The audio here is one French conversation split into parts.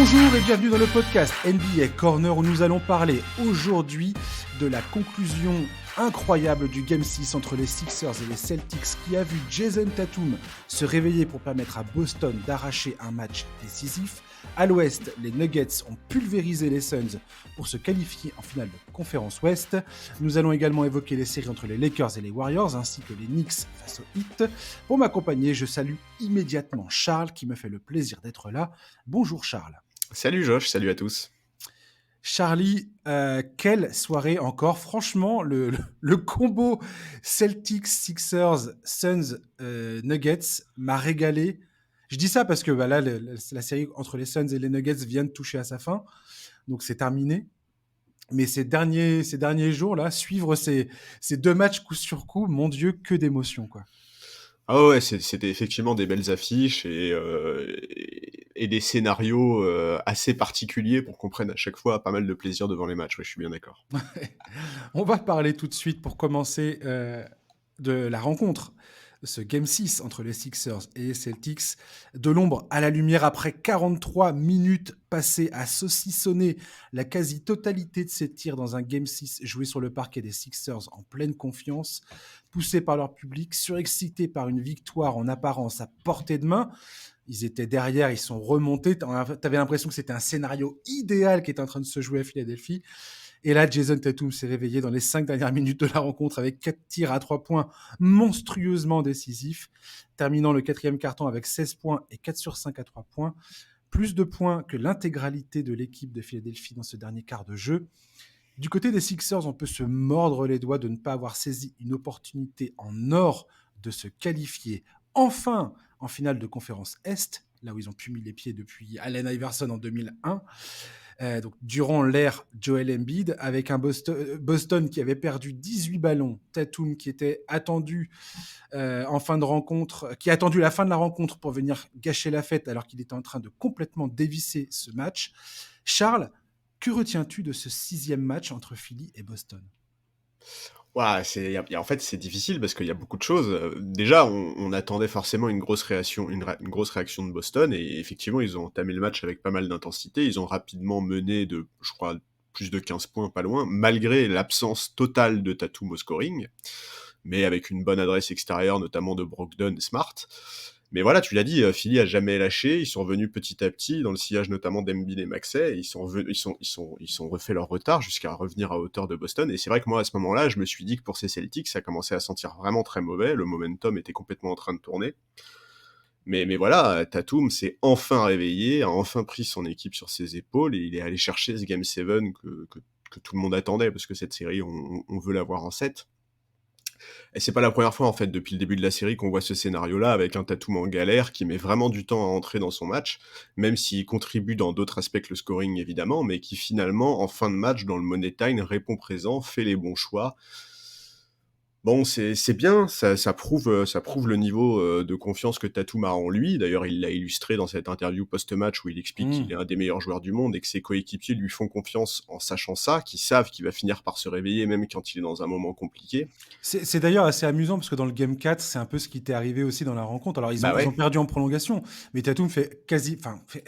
Bonjour et bienvenue dans le podcast NBA Corner où nous allons parler aujourd'hui de la conclusion incroyable du Game 6 entre les Sixers et les Celtics qui a vu Jason Tatum se réveiller pour permettre à Boston d'arracher un match décisif. À l'Ouest, les Nuggets ont pulvérisé les Suns pour se qualifier en finale de conférence Ouest. Nous allons également évoquer les séries entre les Lakers et les Warriors ainsi que les Knicks face aux Heat. Pour m'accompagner, je salue immédiatement Charles qui me fait le plaisir d'être là. Bonjour Charles. Salut Josh, salut à tous. Charlie, quelle soirée encore. Franchement, le combo Celtics, Sixers, Suns, Nuggets m'a régalé. Je dis ça parce que là, la série entre les Suns et les Nuggets vient de toucher à sa fin. Donc c'est terminé. Mais ces derniers jours-là, suivre ces deux matchs coup sur coup, mon Dieu, que d'émotions, quoi. Ah ouais, c'était effectivement des belles affiches et des scénarios assez particuliers pour qu'on prenne à chaque fois pas mal de plaisir devant les matchs, ouais, je suis bien d'accord. On va parler tout de suite pour commencer de la rencontre, ce Game 6 entre les Sixers et les Celtics, de l'ombre à la lumière après 43 minutes passées à saucissonner la quasi-totalité de ces tirs dans un Game 6 joué sur le parquet des Sixers en pleine confiance, poussés par leur public, surexcités par une victoire en apparence à portée de main. Ils étaient derrière, ils sont remontés. T'avais l'impression que c'était un scénario idéal qui était en train de se jouer à Philadelphie. Et là, Jason Tatum s'est réveillé dans les 5 dernières minutes de la rencontre avec 4 tirs à 3 points monstrueusement décisifs, terminant le quatrième quart-temps avec 16 points et 4 sur 5 à 3 points. Plus de points que l'intégralité de l'équipe de Philadelphie dans ce dernier quart de jeu. Du côté des Sixers, on peut se mordre les doigts de ne pas avoir saisi une opportunité en or de se qualifier enfin en finale de conférence Est, là où ils ont pu mis les pieds depuis Allen Iverson en 2001. Donc, durant l'ère Joel Embiid, avec un Boston qui avait perdu 18 ballons, Tatum qui était attendu en fin de rencontre, qui a attendu la fin de la rencontre pour venir gâcher la fête alors qu'il était en train de complètement dévisser ce match. Charles, que retiens-tu de ce 6e match entre Philly et Boston ? Ouais, en fait, c'est difficile parce qu'il y a beaucoup de choses. Déjà, on attendait forcément une grosse réaction, une grosse réaction de Boston, et effectivement, ils ont entamé le match avec pas mal d'intensité. Ils ont rapidement mené de, je crois, plus de 15 points, pas loin, malgré l'absence totale de Tatum au scoring, mais avec une bonne adresse extérieure, notamment de Brogdon et Smart. Mais voilà, tu l'as dit, Philly a jamais lâché, ils sont revenus petit à petit, dans le sillage notamment d'Embiid et Maxey, ils sont refait leur retard jusqu'à revenir à hauteur de Boston, et c'est vrai que moi, à ce moment-là, je me suis dit que pour ces Celtics, ça commençait à sentir vraiment très mauvais, le momentum était complètement en train de tourner. Mais voilà, Tatum s'est enfin réveillé, a enfin pris son équipe sur ses épaules, et il est allé chercher ce Game 7 que tout le monde attendait, parce que cette série, on veut l'avoir en 7. Et c'est pas la première fois, en fait, depuis le début de la série qu'on voit ce scénario-là, avec un Tatum en galère, qui met vraiment du temps à entrer dans son match, même s'il contribue dans d'autres aspects que le scoring, évidemment, mais qui finalement, en fin de match, dans le Money Time, répond présent, fait les bons choix. Bon, c'est bien, ça prouve le niveau de confiance que Tatum a en lui. D'ailleurs, il l'a illustré dans cette interview post-match où il explique qu'il est un des meilleurs joueurs du monde et que ses coéquipiers lui font confiance en sachant ça, qu'ils savent qu'il va finir par se réveiller même quand il est dans un moment compliqué. C'est d'ailleurs assez amusant parce que dans le Game 4, c'est un peu ce qui t'est arrivé aussi dans la rencontre. Alors, ils Bah ont ouais. perdu en prolongation, mais Tatum fait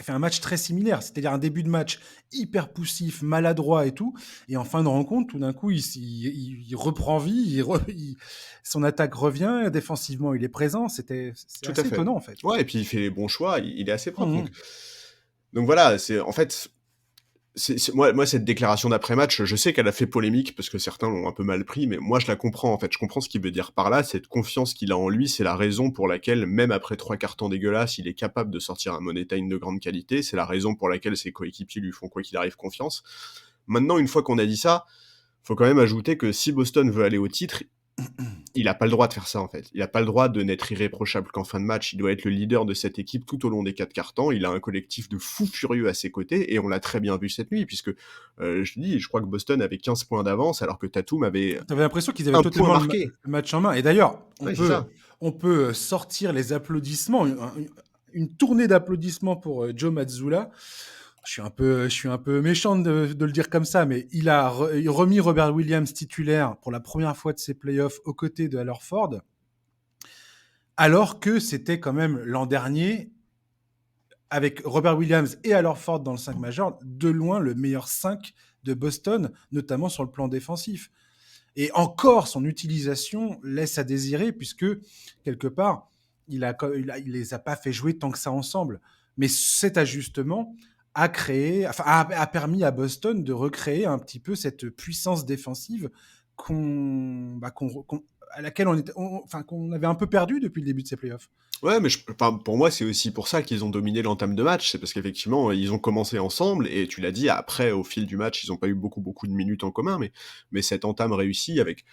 un match très similaire. C'est-à-dire un début de match hyper poussif, maladroit et tout. Et en fin de rencontre, tout d'un coup, il reprend vie, son attaque revient, défensivement, il est présent. C'est Tout à assez fait. étonnant, en fait. Ouais, et puis il fait les bons choix, il est assez propre. Mhm. Donc voilà, en fait, moi, cette déclaration d'après-match, je sais qu'elle a fait polémique parce que certains l'ont un peu mal pris, mais moi je la comprends en fait. Je comprends ce qu'il veut dire par là. Cette confiance qu'il a en lui, c'est la raison pour laquelle, même après 3 cartons dégueulasses, il est capable de sortir un money time de grande qualité. C'est la raison pour laquelle ses coéquipiers lui font quoi qu'il arrive confiance. Maintenant, une fois qu'on a dit ça, faut quand même ajouter que si Boston veut aller au titre, il a pas le droit de faire ça en fait. Il a pas le droit de n'être irréprochable qu'en fin de match. Il doit être le leader de cette équipe tout au long des 4 quarts-temps. Il a un collectif de fous furieux à ses côtés et on l'a très bien vu cette nuit puisque je te dis, je crois que Boston avait 15 points d'avance alors que Tatum avait T'avais l'impression qu'ils avaient un point totalement marqué. le match en main. Et d'ailleurs, Ouais, c'est ça. on peut sortir les applaudissements, une tournée d'applaudissements pour Joe Mazzulla. Je suis un peu méchant de le dire comme ça, mais il a remis Robert Williams titulaire pour la première fois de ses playoffs aux côtés de Al Horford, alors que c'était quand même l'an dernier avec Robert Williams et Al Horford dans le 5 majeur, de loin le meilleur 5 de Boston, notamment sur le plan défensif. Et encore, son utilisation laisse à désirer, puisque, quelque part, il les a pas fait jouer tant que ça ensemble. Mais cet ajustement a permis à Boston de recréer un petit peu cette puissance défensive à laquelle qu'on avait un peu perdu depuis le début de ces playoffs. Ouais, mais enfin, pour moi, c'est aussi pour ça qu'ils ont dominé l'entame de match. C'est parce qu'effectivement, ils ont commencé ensemble et tu l'as dit, après, au fil du match, ils ont pas eu beaucoup de minutes en commun, mais cette entame réussie avec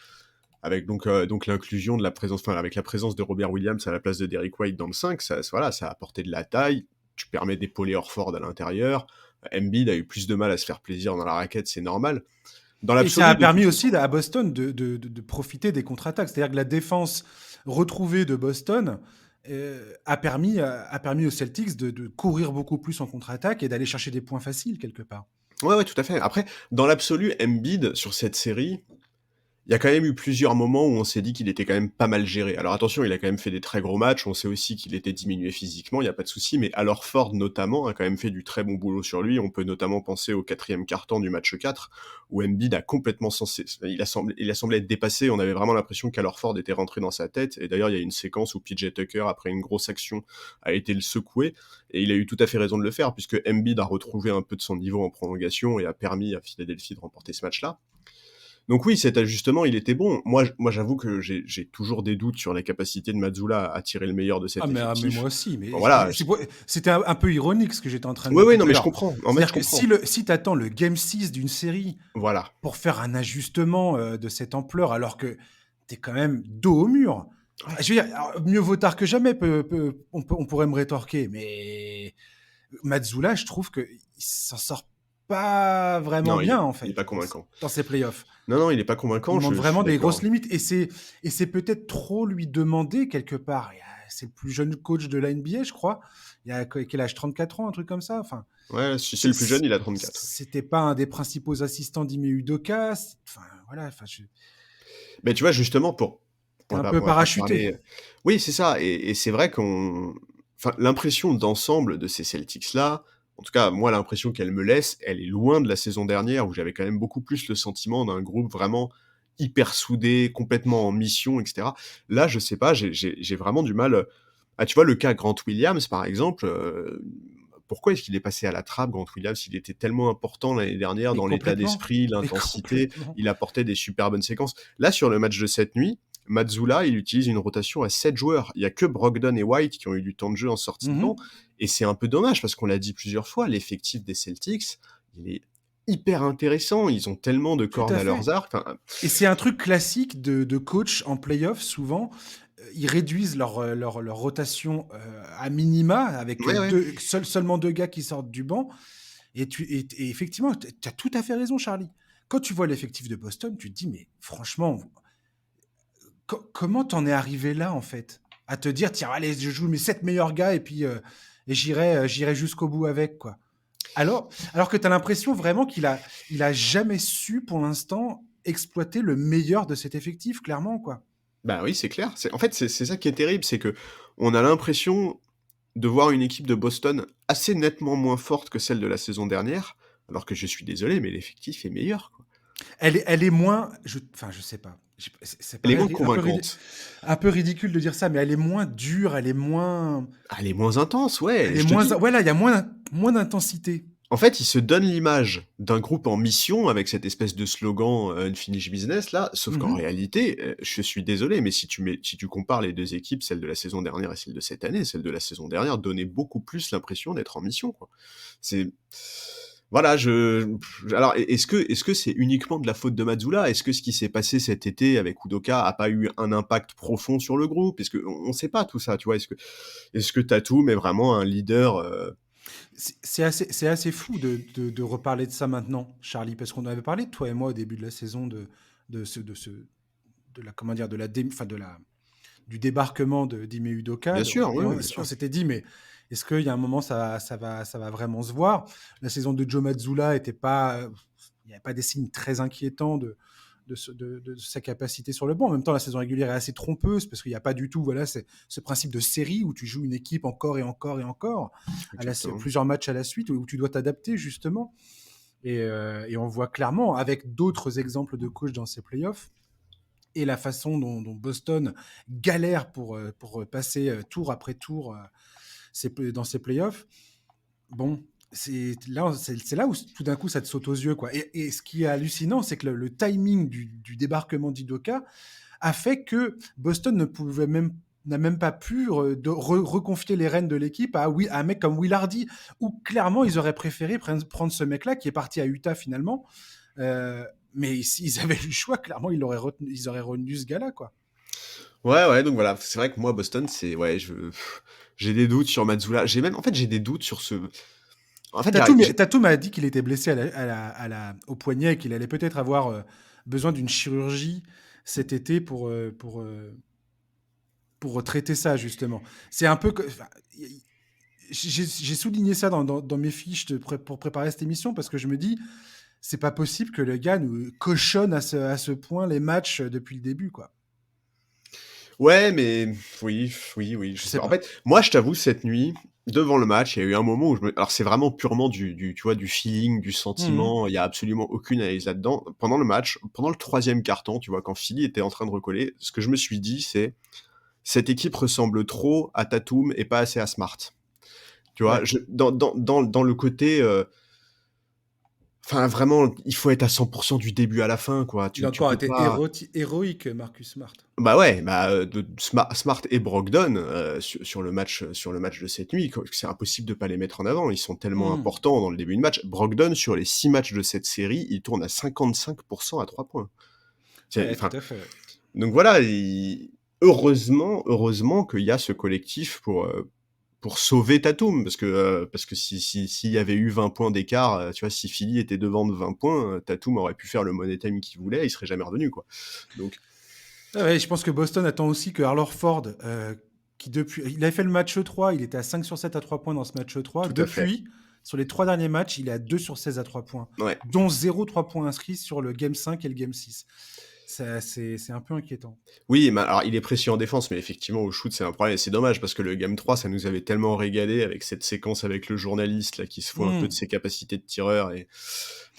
l'inclusion de la présence, enfin, avec la présence de Robert Williams à la place de Derrick White dans le 5, voilà, ça a apporté de la taille. Tu permets d'épauler Horford à l'intérieur. Embiid a eu plus de mal à se faire plaisir dans la raquette, c'est normal. Dans Et ça l'absolu, a de toute permis façon. aussi à Boston de profiter des contre-attaques. C'est-à-dire que la défense retrouvée de Boston a permis aux Celtics de courir beaucoup plus en contre-attaque et d'aller chercher des points faciles quelque part. Ouais, ouais, tout à fait. Après, dans l'absolu, Embiid, sur cette série, il y a quand même eu plusieurs moments où on s'est dit qu'il était quand même pas mal géré. Alors attention, il a quand même fait des très gros matchs, on sait aussi qu'il était diminué physiquement, il n'y a pas de souci, mais alors Ford notamment a quand même fait du très bon boulot sur lui. On peut notamment penser au 4e quart-temps du match 4, où Embiid a complètement il a semblé être dépassé, on avait vraiment l'impression qu'Alor Ford était rentré dans sa tête, et d'ailleurs il y a une séquence où PJ Tucker, après une grosse action, a été le secoué, et il a eu tout à fait raison de le faire, puisque Embiid a retrouvé un peu de son niveau en prolongation et a permis à Philadelphie de remporter ce match-là. Donc oui, cet ajustement, il était bon. Moi j'avoue que j'ai toujours des doutes sur la capacité de Mazzulla à tirer le meilleur de cet Mais moi effectif. aussi. Bon, voilà. C'était un peu ironique ce que j'étais en train de Oui, dire oui, tout non, à mais je l'heure. comprends. En fait, je C'est-à-dire que comprends. si tu attends le Game 6 d'une série Voilà. pour faire un ajustement de cette ampleur, alors que tu es quand même dos au mur. Ouais. Je veux dire, alors, mieux vaut tard que jamais, on pourrait me rétorquer, mais Mazzulla, je trouve qu'il s'en sort pas vraiment Non, bien, en il est fait, pas convaincant. dans ses playoffs. Non, non, il est pas convaincant, Il montre je suis vraiment des d'accord. grosses limites. Et c'est peut-être trop lui demander, quelque part. C'est le plus jeune coach de la NBA, je crois. Il a quel âge? 34 ans, un truc comme ça. Enfin, Ouais, si c'est le plus jeune, il a 34. c'était pas un des principaux assistants d'Ime Udoka. Enfin, voilà. Enfin, Mais tu vois, justement, t'es un on peu va pas parachuté. parler. Oui, c'est ça. Et c'est vrai enfin, l'impression d'ensemble de ces Celtics-là, en tout cas, moi, l'impression qu'elle me laisse, elle est loin de la saison dernière où j'avais quand même beaucoup plus le sentiment d'un groupe vraiment hyper soudé, complètement en mission, etc. Là, je sais pas, j'ai vraiment du mal. Ah, tu vois, le cas Grant Williams, par exemple, pourquoi est-ce qu'il est passé à la trappe, Grant Williams? Il était tellement important l'année dernière Mais dans l'état complètement. d'esprit, Mais l'intensité, complètement. il apportait des super bonnes séquences. Là, sur le match de cette nuit, Mazzulla, il utilise une rotation à 7 joueurs. Il y a que Brogdon et White qui ont eu du temps de jeu en sortie de banc. Mhm. Et c'est un peu dommage parce qu'on l'a dit plusieurs fois, l'effectif des Celtics, il est hyper intéressant. Ils ont tellement de Tout cordes à à fait. leurs arcs. Enfin, Et c'est un truc classique de coach en playoff, souvent. Ils réduisent leur rotation à minima, avec ouais, ouais. seulement 2 gars qui sortent du banc. Et effectivement, tu as tout à fait raison, Charlie. Quand tu vois l'effectif de Boston, tu te dis, mais franchement, comment t'en es arrivé là, en fait? À te dire, tiens, allez, je joue mes 7 meilleurs gars et puis j'irai jusqu'au bout avec, quoi. Alors que tu as l'impression vraiment il a jamais su, pour l'instant, exploiter le meilleur de cet effectif, clairement, quoi. Bah oui, c'est clair. En fait, c'est ça qui est terrible, c'est que on a l'impression de voir une équipe de Boston assez nettement moins forte que celle de la saison dernière, alors que je suis désolé, mais l'effectif est meilleur, quoi. Elle est moins, enfin, je sais pas. Ça Elle est paraît moins convaincante. un peu ridicule de dire ça, mais elle est moins dure, Ah, elle est moins intense, ouais, elle est je te moins, dis. voilà, il y a moins d'intensité. En fait, il se donne l'image d'un groupe en mission avec cette espèce de slogan Unfinished Business là, sauf qu'en Mhm. réalité, je suis désolé, mais si tu compares les deux équipes, celle de la saison dernière et celle de cette année, celle de la saison dernière donnait beaucoup plus l'impression d'être en mission, quoi. C'est voilà, alors est-ce que c'est uniquement de la faute de Mazzulla? Est-ce que ce qui s'est passé cet été avec Udoka a pas eu un impact profond sur le groupe? Est-ce que on sait pas tout ça, tu vois? Est-ce que Tatum est vraiment un leader C'est assez fou de reparler de ça maintenant, Charlie, parce qu'on avait parlé, toi et moi, au début de la saison, de la, comment dire, enfin, du débarquement d'Ime Udoka. bien sûr, Et oui, oui, bien on sûr. s'était dit, mais est-ce qu'il y a un moment, ça va vraiment se voir? La saison de Joe Mazzulla était pas, il n'y avait pas des signes très inquiétants de sa capacité sur le banc. En même temps, la saison régulière est assez trompeuse parce qu'il n'y a pas du tout ce principe de série où tu joues une équipe encore et encore et encore, Exactement. plusieurs matchs à la suite, où tu dois t'adapter justement. Et on voit clairement, avec d'autres exemples de coach dans ces playoffs, et la façon dont Boston galère pour passer tour après tour dans ces playoffs, bon, c'est là où tout d'un coup ça te saute aux yeux, quoi. Et ce qui est hallucinant, c'est que le timing du débarquement d'Udoka a fait que Boston n'a même pas pu reconfier les rênes de l'équipe à un mec comme Will Hardy, où clairement ils auraient préféré prendre ce mec-là qui est parti à Utah finalement. Mais s'ils avaient eu le choix, clairement ils auraient retenu ce gars-là, quoi. Ouais, donc voilà, c'est vrai que moi, Boston, j'ai des doutes sur Mazzulla. En fait, j'ai des doutes sur ce. En fait, Tatum a dit qu'il était blessé au poignet et qu'il allait peut-être avoir besoin d'une chirurgie cet été pour traiter ça, justement. C'est un peu j'ai souligné ça dans mes fiches pour préparer cette émission parce que je me dis, c'est pas possible que le gars nous cochonne à ce point les matchs depuis le début, quoi. Ouais, mais oui, je Je sais sais pas. En pas. fait, moi, je t'avoue, cette nuit, devant le match, il y a eu un moment où alors c'est vraiment purement tu vois, du feeling, du Mhm. sentiment. Il y a absolument aucune analyse là-dedans. Pendant le match, pendant le troisième quart-temps, tu vois, quand Philly était en train de recoller, ce que je me suis dit, c'est cette équipe ressemble trop à Tatum et pas assez à Smart. Tu vois, Ouais. dans le côté, enfin, vraiment, il faut être à 100% du début à la fin, quoi. Il a Tu encore peux été pas. héroïque, Marcus Smart. Bah ouais, Smart et Brogdon sur le match de cette nuit, c'est impossible de pas les mettre en avant. Ils sont tellement Mhm. importants dans le début de match. Brogdon, sur les 6 matchs de cette série, il tourne à 55% à 3 points. Ouais, tout Enfin, à fait. donc voilà, heureusement qu'il y a ce collectif pour sauver Tatum, parce que s'il y avait eu 20 points d'écart, tu vois, si Philly était devant de 20 points, Tatum aurait pu faire le money time qu'il voulait, il serait jamais revenu, quoi. Donc, Ah ouais, je pense que Boston attend aussi que Al Horford, il avait fait le match 3, il était à 5 sur 7 à 3 points dans ce match 3. tout à fait. Depuis, sur les 3 derniers matchs, il est à 2 sur 16 à 3 points, Ouais. dont 0 3 points inscrits sur le Game 5 et le Game 6. C'est un peu inquiétant. Oui, mais alors il est précieux en défense, mais effectivement au shoot c'est un problème et c'est dommage parce que le Game 3 ça nous avait tellement régalé avec cette séquence avec le journaliste là qui se fout un peu de Hmm. ses capacités de tireur et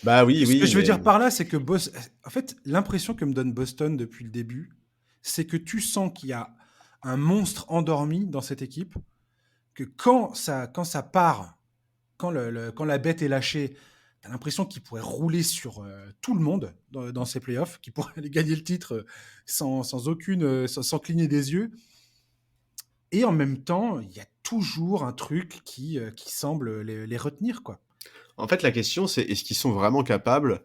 bah oui Ce que oui je veux mais dire par là, c'est que en fait, l'impression que me donne Boston depuis le début, c'est que tu sens qu'il y a un monstre endormi dans cette équipe, que quand ça part, quand la bête est lâchée, t'as l'impression qu'il pourrait rouler sur tout le monde dans ces playoffs, qu'il pourrait aller gagner le titre sans cligner des yeux. Et en même temps, il y a toujours un truc qui semble les retenir, quoi. en fait la question c'est est-ce qu'ils sont vraiment capables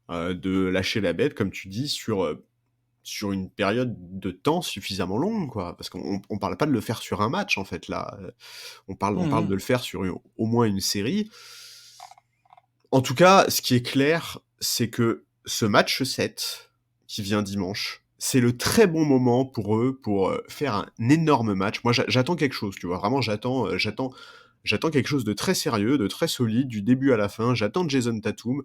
de lâcher la bête comme tu dis sur une période de temps suffisamment longue quoi parce qu'on parle pas de le faire sur un match en fait là. On parle de Mhm. le faire sur au moins une série. En tout cas, ce qui est clair, c'est que ce match 7, qui vient dimanche, c'est le très bon moment pour eux pour faire un énorme match. Moi, j'attends quelque chose, tu vois. Vraiment, j'attends quelque chose de très sérieux, de très solide, du début à la fin. J'attends Jason Tatum.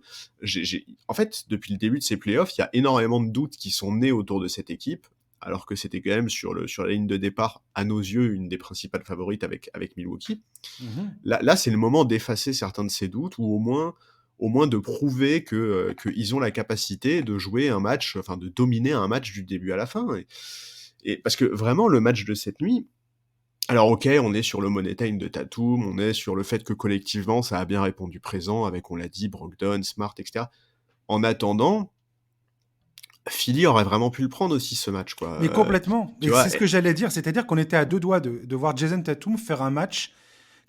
En fait, depuis le début de ces playoffs, il y a énormément de doutes qui sont nés autour de cette équipe, alors que c'était quand même sur la ligne de départ, à nos yeux, une des principales favorites avec Milwaukee. Mhm. Là, c'est le moment d'effacer certains de ces doutes, ou au moins de prouver qu'ils ont la capacité de jouer un match, enfin de dominer un match du début à la fin. Et parce que vraiment, le match de cette nuit, alors ok, on est sur le money time de Tatum, on est sur le fait que collectivement, ça a bien répondu présent, avec, on l'a dit, Brogdon, Smart, etc. En attendant, Philly aurait vraiment pu le prendre aussi, ce match, quoi. Mais complètement. Tu Mais vois, c'est ce que j'allais dire. C'est-à-dire qu'on était à deux doigts de voir Jason Tatum faire un match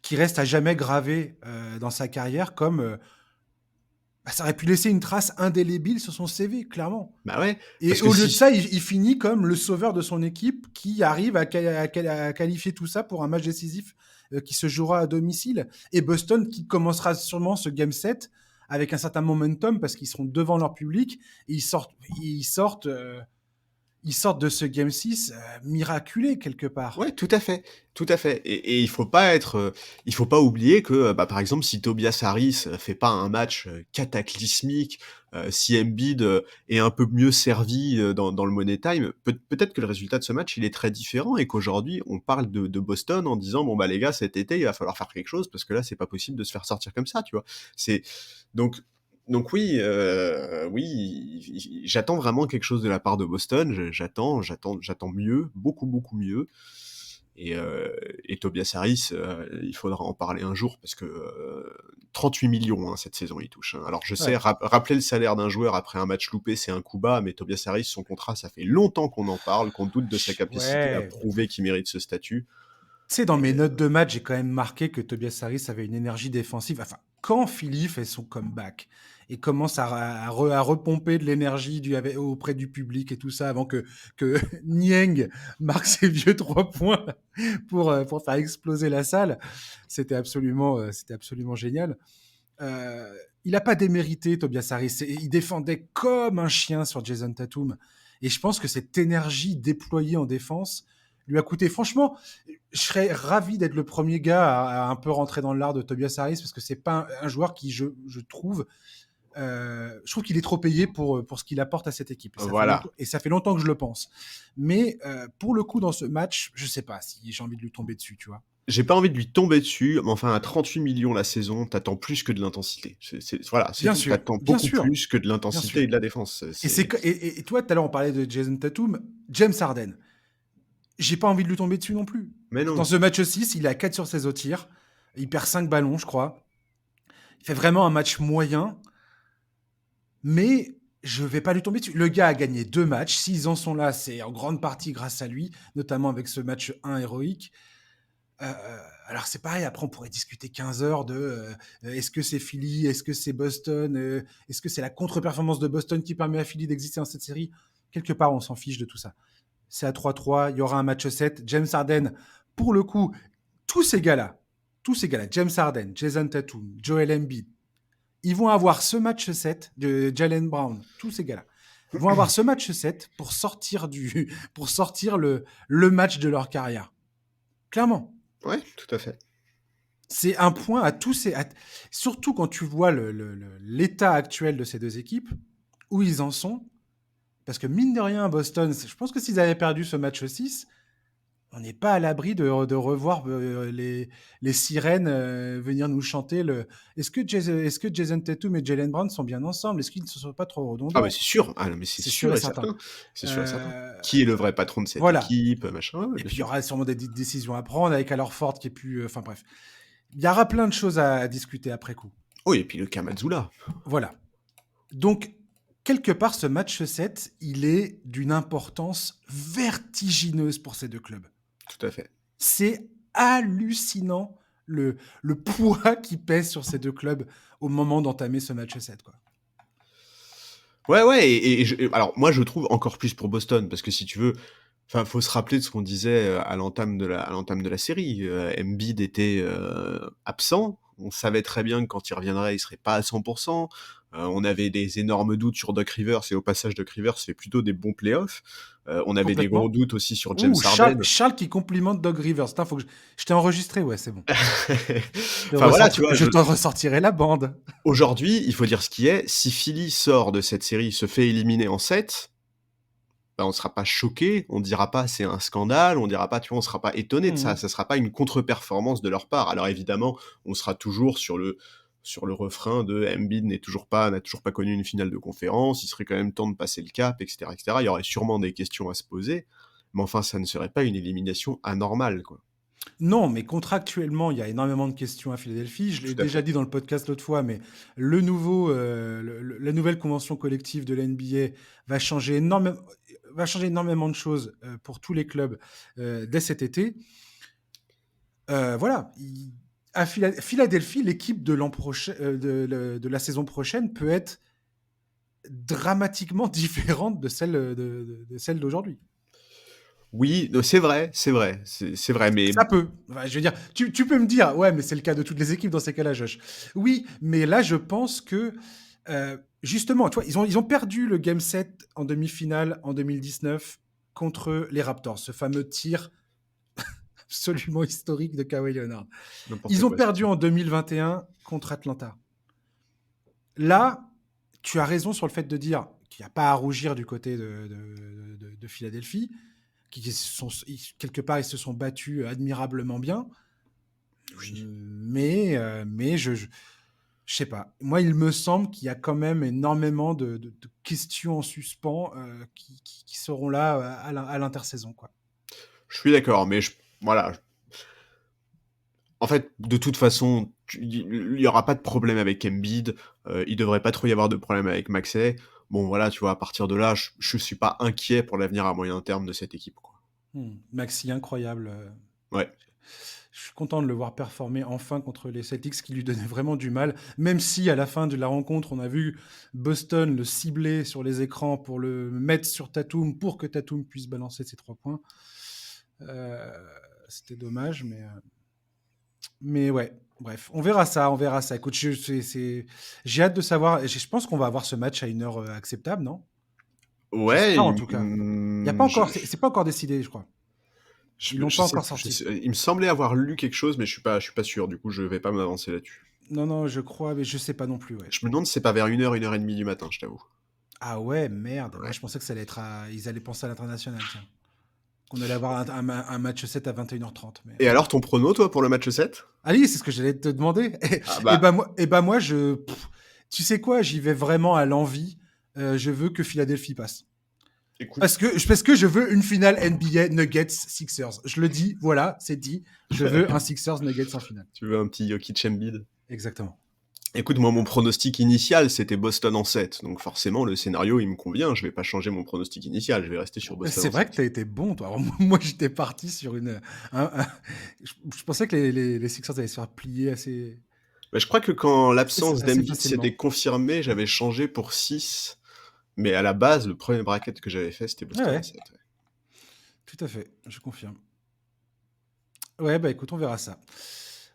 qui reste à jamais gravé dans sa carrière comme ça aurait pu laisser une trace indélébile sur son CV, clairement. bah ouais, Et parce que au lieu de ça, si, il finit comme le sauveur de son équipe qui arrive à qualifier tout ça pour un match décisif qui se jouera à domicile. Et Boston qui commencera sûrement ce game 7 avec un certain momentum parce qu'ils seront devant leur public et ils sortent, euh, ils sortent de ce game 6 miraculé quelque part. ouais, tout à fait. Et il faut pas oublier que, bah, par exemple, si Tobias Harris fait pas un match cataclysmique, Si Embiid est un peu mieux servi dans le Money Time, peut-être que le résultat de ce match, il est très différent et qu'aujourd'hui, on parle de Boston en disant, bon, bah, les gars, cet été, il va falloir faire quelque chose parce que là, c'est pas possible de se faire sortir comme ça, tu vois. C'est, donc, donc oui, j'attends vraiment quelque chose de la part de Boston. J'attends mieux, beaucoup, beaucoup mieux. Et Tobias Harris, il faudra en parler un jour parce que 38 millions cette saison il touche. Alors je sais, Ouais. rappeler le salaire d'un joueur après un match loupé, c'est un coup bas, mais Tobias Harris, son contrat, ça fait longtemps qu'on en parle, qu'on doute de sa capacité à Ouais. prouver qu'il mérite ce statut. Tu sais, dans mes Et notes de match, j'ai quand même marqué que Tobias Harris avait une énergie défensive. Enfin, quand Philly fait son comeback et commence à repomper de l'énergie auprès du public et tout ça, avant que Niang marque ses vieux 3 points pour faire exploser la salle, c'était absolument génial. Euh, il n'a pas démérité, Tobias Harris. Il défendait comme un chien sur Jason Tatum. Et je pense que cette énergie déployée en défense lui a coûté. Franchement, je serais ravi d'être le premier gars à un peu rentrer dans l'art de Tobias Harris parce que c'est pas un joueur qui, je trouve qu'il est trop payé pour ce qu'il apporte à cette équipe. voilà. Et ça fait longtemps que je le pense. Mais pour le coup, dans ce match, je sais pas si j'ai envie de lui tomber dessus, tu vois. J'ai pas envie de lui tomber dessus, mais enfin, à 38 millions la saison, t'attends plus que de l'intensité. Voilà, c'est Bien tout. sûr, T'attends bien beaucoup sûr, plus que de bien l'intensité sûr. et de la défense. Et toi, tout à l'heure, on parlait de Jason Tatum, James Harden. J'ai pas envie de lui tomber dessus non plus. Mais Dans non. ce match 6, il est à 4 sur 16 au tir. Il perd 5 ballons, je crois. Il fait vraiment un match moyen. Mais je vais pas lui tomber dessus. Le gars a gagné 2 matchs. S'ils en sont là, c'est en grande partie grâce à lui, notamment avec ce match 1 héroïque. Euh, alors c'est pareil, après on pourrait discuter 15 heures de est-ce que c'est Philly, est-ce que c'est Boston, est-ce que c'est la contre-performance de Boston qui permet à Philly d'exister dans cette série. Quelque part, on s'en fiche de tout ça. C'est à 3-3, il y aura un match 7. James Harden, pour le coup, tous ces gars-là, James Harden, Jason Tatum, Joel Embiid, ils vont avoir ce match 7 de Jalen Brown, tous ces gars-là, vont avoir ce match 7 pour sortir, pour sortir le match de leur carrière. Clairement. Ouais, tout à fait. C'est un point à tous ces. Surtout quand tu vois l'état actuel de ces deux équipes, où ils en sont. Parce que mine de rien, Boston, je pense que s'ils avaient perdu ce match 6, on n'est pas à l'abri de revoir les sirènes venir nous chanter le. Est-ce que Jason Tatum et Jalen Brown sont bien ensemble? Est-ce qu'ils ne sont pas trop Ah bah redondants? c'est sûr. Ah non mais c'est C'est sûr sûr et et certain. certain. C'est sûr et certain. Euh, Qui est le vrai patron de cette voilà. équipe, machin, ouais, Et bien puis il y sûr. aura sûrement des décisions à prendre avec Al Horford qui est plus. Enfin bref. Il y aura plein de choses à discuter après coup. Oui, et puis le Kamazula. Voilà. Donc, quelque part, ce match 7, il est d'une importance vertigineuse pour ces deux clubs. Tout à fait. C'est hallucinant le poids qui pèse sur ces deux clubs au moment d'entamer ce match 7, quoi. Ouais, alors moi je trouve encore plus pour Boston, parce que si tu veux, enfin, faut se rappeler de ce qu'on disait à l'entame de la série. Embiid était absent. On savait très bien que quand il reviendrait, il serait pas à 100%. On avait des énormes doutes sur Doc Rivers, et au passage, Doc Rivers fait plutôt des bons playoffs. On avait des gros Complètement. doutes aussi sur James Ouh, Harden. Charles qui complimente Doug Rivers. Putain, faut que je t'ai enregistré, ouais, c'est bon. Enfin voilà, tu vois, Je t'en ressortirai la bande. aujourd'hui, il faut dire ce qui est. Si Philly sort de cette série, se fait éliminer en 7, bah, on sera pas choqué, on dira pas c'est un scandale, on dira pas, tu vois, on sera pas étonné de ça, Mmh. ça sera pas une contre-performance de leur part. Alors évidemment, on sera toujours sur le refrain de Embiid n'a toujours pas connu une finale de conférence, il serait quand même temps de passer le cap, etc., etc. Il y aurait sûrement des questions à se poser, mais enfin, ça ne serait pas une élimination anormale, quoi. Non, mais contractuellement, il y a énormément de questions à Philadelphie. Je l'ai Tout à déjà fait. dit dans le podcast l'autre fois, mais la nouvelle convention collective de l'NBA va changer énormément de choses pour tous les clubs dès cet été. Voilà. À Philadelphie, l'équipe de l'an prochain, de la saison prochaine peut être dramatiquement différente de celle d'aujourd'hui. Oui, c'est vrai, c'est vrai, mais Ça peut. Enfin, je veux dire, tu peux me dire, ouais, mais c'est le cas de toutes les équipes dans ces cas-là, Josh. Oui, mais là, je pense que, justement, tu vois, ils ont perdu le Game 7 en demi-finale en 2019 contre les Raptors, ce fameux tir absolument historique de Kawhi Leonard. n'importe Ils ont quoi, perdu en 2021 contre Atlanta. Là, tu as raison sur le fait de dire qu'il n'y a pas à rougir du côté de Philadelphie, quelque part, ils se sont battus admirablement bien. Oui. Mais je sais pas. Moi, il me semble qu'il y a quand même énormément de questions en suspens qui seront là à l'intersaison, quoi. Je suis d'accord, mais voilà. En fait, de toute façon, il y aura pas de problème avec Embiid. Il devrait pas trop y avoir de problème avec Maxey. Bon, voilà, tu vois, à partir de là, je suis pas inquiet pour l'avenir à moyen terme de cette équipe, quoi. Maxi, incroyable. Ouais. Je suis content de le voir performer enfin contre les Celtics qui lui donnaient vraiment du mal, même si à la fin de la rencontre, on a vu Boston le cibler sur les écrans pour le mettre sur Tatum pour que Tatum puisse balancer ses 3 points. C'était dommage, mais ouais. Bref, on verra ça. Écoute, j'ai hâte de savoir. Je pense qu'on va avoir ce match à une heure acceptable, non? Ouais, J'espère en tout cas. Y a pas encore, c'est pas encore décidé, je crois. Ils l'ont pas encore sorti. Il me semblait avoir lu quelque chose, mais je suis pas sûr. Du coup, je vais pas m'avancer là-dessus. Non, je crois, mais je sais pas non plus. Ouais. Je me demande si c'est pas vers 1h, 1h30 du matin, je t'avoue. Ah ouais, merde. Ouais. Moi, je pensais que ça allait être ils allaient penser à l'international, tiens. Qu'on allait avoir un match 7 à 21h30. Mais... Et alors, ton prono, toi, pour le match 7? Ali, c'est ce que j'allais te demander. Ah bah. Moi, tu sais quoi, j'y vais vraiment à l'envie. Je veux que Philadelphie passe. Écoute. Parce que je veux une finale NBA Nuggets-Sixers. Je le dis, voilà, c'est dit. Je veux un Sixers-Nuggets en finale. Tu veux un petit Jokic Embiid? Exactement. Écoute, moi, mon pronostic initial, c'était Boston en 7. Donc forcément, le scénario, il me convient. Je vais pas changer mon pronostic initial. Je vais rester sur Boston. C'est vrai que t'as été bon, toi. Alors, moi, j'étais parti sur je pensais que les Sixers allaient se faire plier assez... Mais je crois que quand l'absence assez d'Embiid facilement. s'était confirmée, j'avais changé pour 6. Mais à la base, le premier bracket que j'avais fait, c'était Boston en 7. Ouais. Tout à fait, je confirme. Ouais, bah écoute, on verra ça.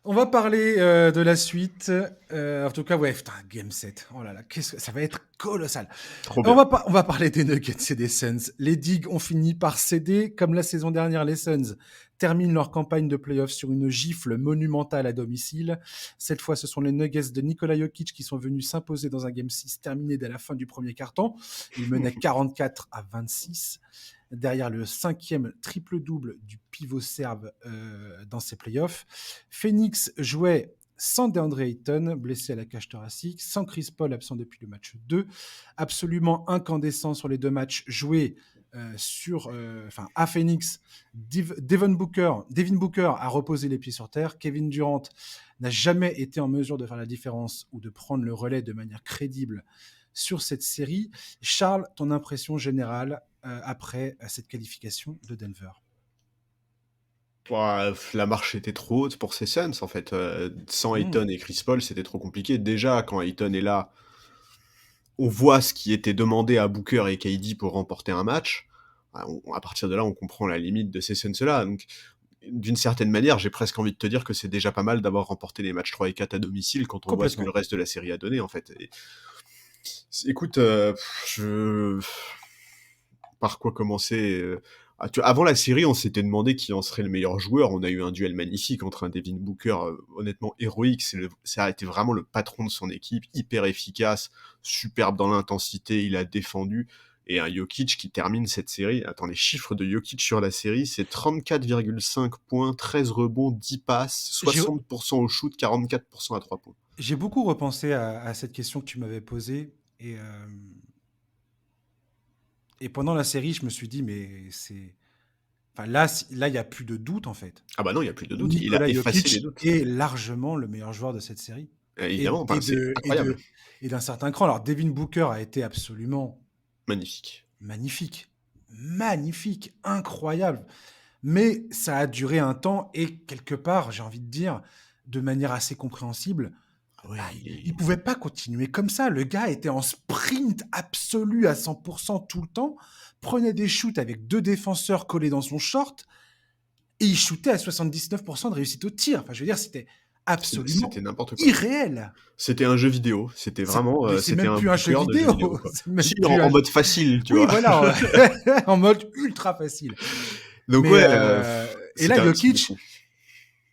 On va parler de la suite. En tout cas, ouais, putain, Game 7. Oh là là, ça va être colossal. Trop bien. On va parler des Nuggets et des Suns. Les Digs ont fini par céder. Comme la saison dernière, les Suns terminent leur campagne de playoffs sur une gifle monumentale à domicile. Cette fois, ce sont les Nuggets de Nikola Jokic qui sont venus s'imposer dans un Game 6 terminé dès la fin du premier quart-temps. Ils menaient 44-26. Derrière le 5e triple-double du pivot serbe dans ses playoffs. Phoenix jouait sans DeAndre Ayton, blessé à la cage thoracique, sans Chris Paul, absent depuis le match 2, absolument incandescent sur les 2 matchs joués à Phoenix. Devin Booker a reposé les pieds sur terre. Kevin Durant n'a jamais été en mesure de faire la différence ou de prendre le relais de manière crédible sur cette série. Charles, ton impression générale après cette qualification de Denver? La marche était trop haute pour ces Suns, en fait. Sans Ayton et Chris Paul, c'était trop compliqué. Déjà, quand Ayton est là, on voit ce qui était demandé à Booker et KD pour remporter un match. À partir de là, on comprend la limite de ces Suns-là. Donc, d'une certaine manière, j'ai presque envie de te dire que c'est déjà pas mal d'avoir remporté les matchs 3 et 4 à domicile quand on voit ce que le reste de la série a donné, en fait. Écoute, par quoi commencer? Avant la série, on s'était demandé qui en serait le meilleur joueur. On a eu un duel magnifique entre un Devin Booker honnêtement héroïque. Ça a été vraiment le patron de son équipe, hyper efficace, superbe dans l'intensité, il a défendu. Et un Jokic qui termine cette série. Attends, les chiffres de Jokic sur la série, c'est 34,5 points, 13 rebonds, 10 passes, 60% au shoot, 44% à 3 points. J'ai beaucoup repensé à cette question que tu m'avais posée. Et pendant la série, je me suis dit, mais c'est... Enfin, là, il n'y a plus de doute, en fait. Ah bah non, il n'y a plus de doute. Nikola il a effacé Jokic les doutes. est largement le meilleur joueur de cette série. Évidemment, c'est incroyable. Et d'un certain cran. Alors, Devin Booker a été absolument... Magnifique, incroyable. Mais ça a duré un temps et quelque part, j'ai envie de dire, de manière assez compréhensible, il pouvait pas continuer comme ça. Le gars était en sprint absolu à 100% tout le temps, prenait des shoots avec 2 défenseurs collés dans son short et il shootait à 79% de réussite au tir. Enfin, je veux dire, c'était absolument irréel. C'était un jeu vidéo. C'était vraiment. C'est même plus un jeu vidéo. En mode facile, tu vois. Oui, voilà. En mode ultra facile. Donc, et là, Jokic,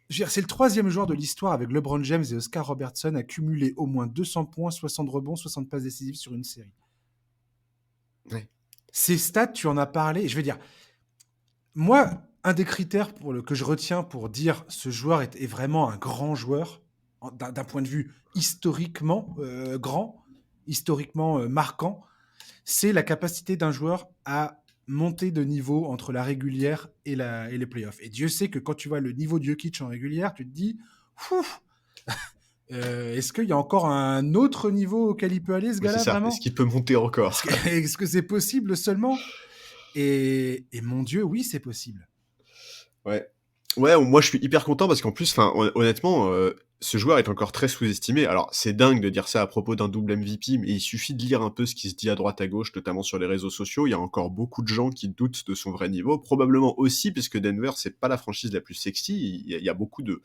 Je veux dire, c'est le troisième joueur de l'histoire avec LeBron James et Oscar Robertson à cumuler au moins 200 points, 60 rebonds, 60 passes décisives sur une série. Ouais. Ces stats, tu en as parlé. Je veux dire, moi, un des critères que je retiens pour dire ce joueur est vraiment un grand joueur, d'un point de vue historiquement grand, historiquement marquant, c'est la capacité d'un joueur à monter de niveau entre la régulière et les playoffs. Et Dieu sait que quand tu vois le niveau de Jokic en régulière, tu te dis, ouf, est-ce qu'il y a encore un autre niveau auquel il peut aller, ce Mais c'est gars-là, ça. Est-ce vraiment? qu'il peut monter encore? Est-ce que c'est possible seulement? Et mon Dieu, oui, c'est possible. Ouais. Ouais, moi je suis hyper content parce qu'en plus, enfin, honnêtement, ce joueur est encore très sous-estimé. Alors, c'est dingue de dire ça à propos d'un double MVP, mais il suffit de lire un peu ce qui se dit à droite à gauche, notamment sur les réseaux sociaux. Il y a encore beaucoup de gens qui doutent de son vrai niveau, probablement aussi parce que Denver, c'est pas la franchise la plus sexy. Il y a beaucoup de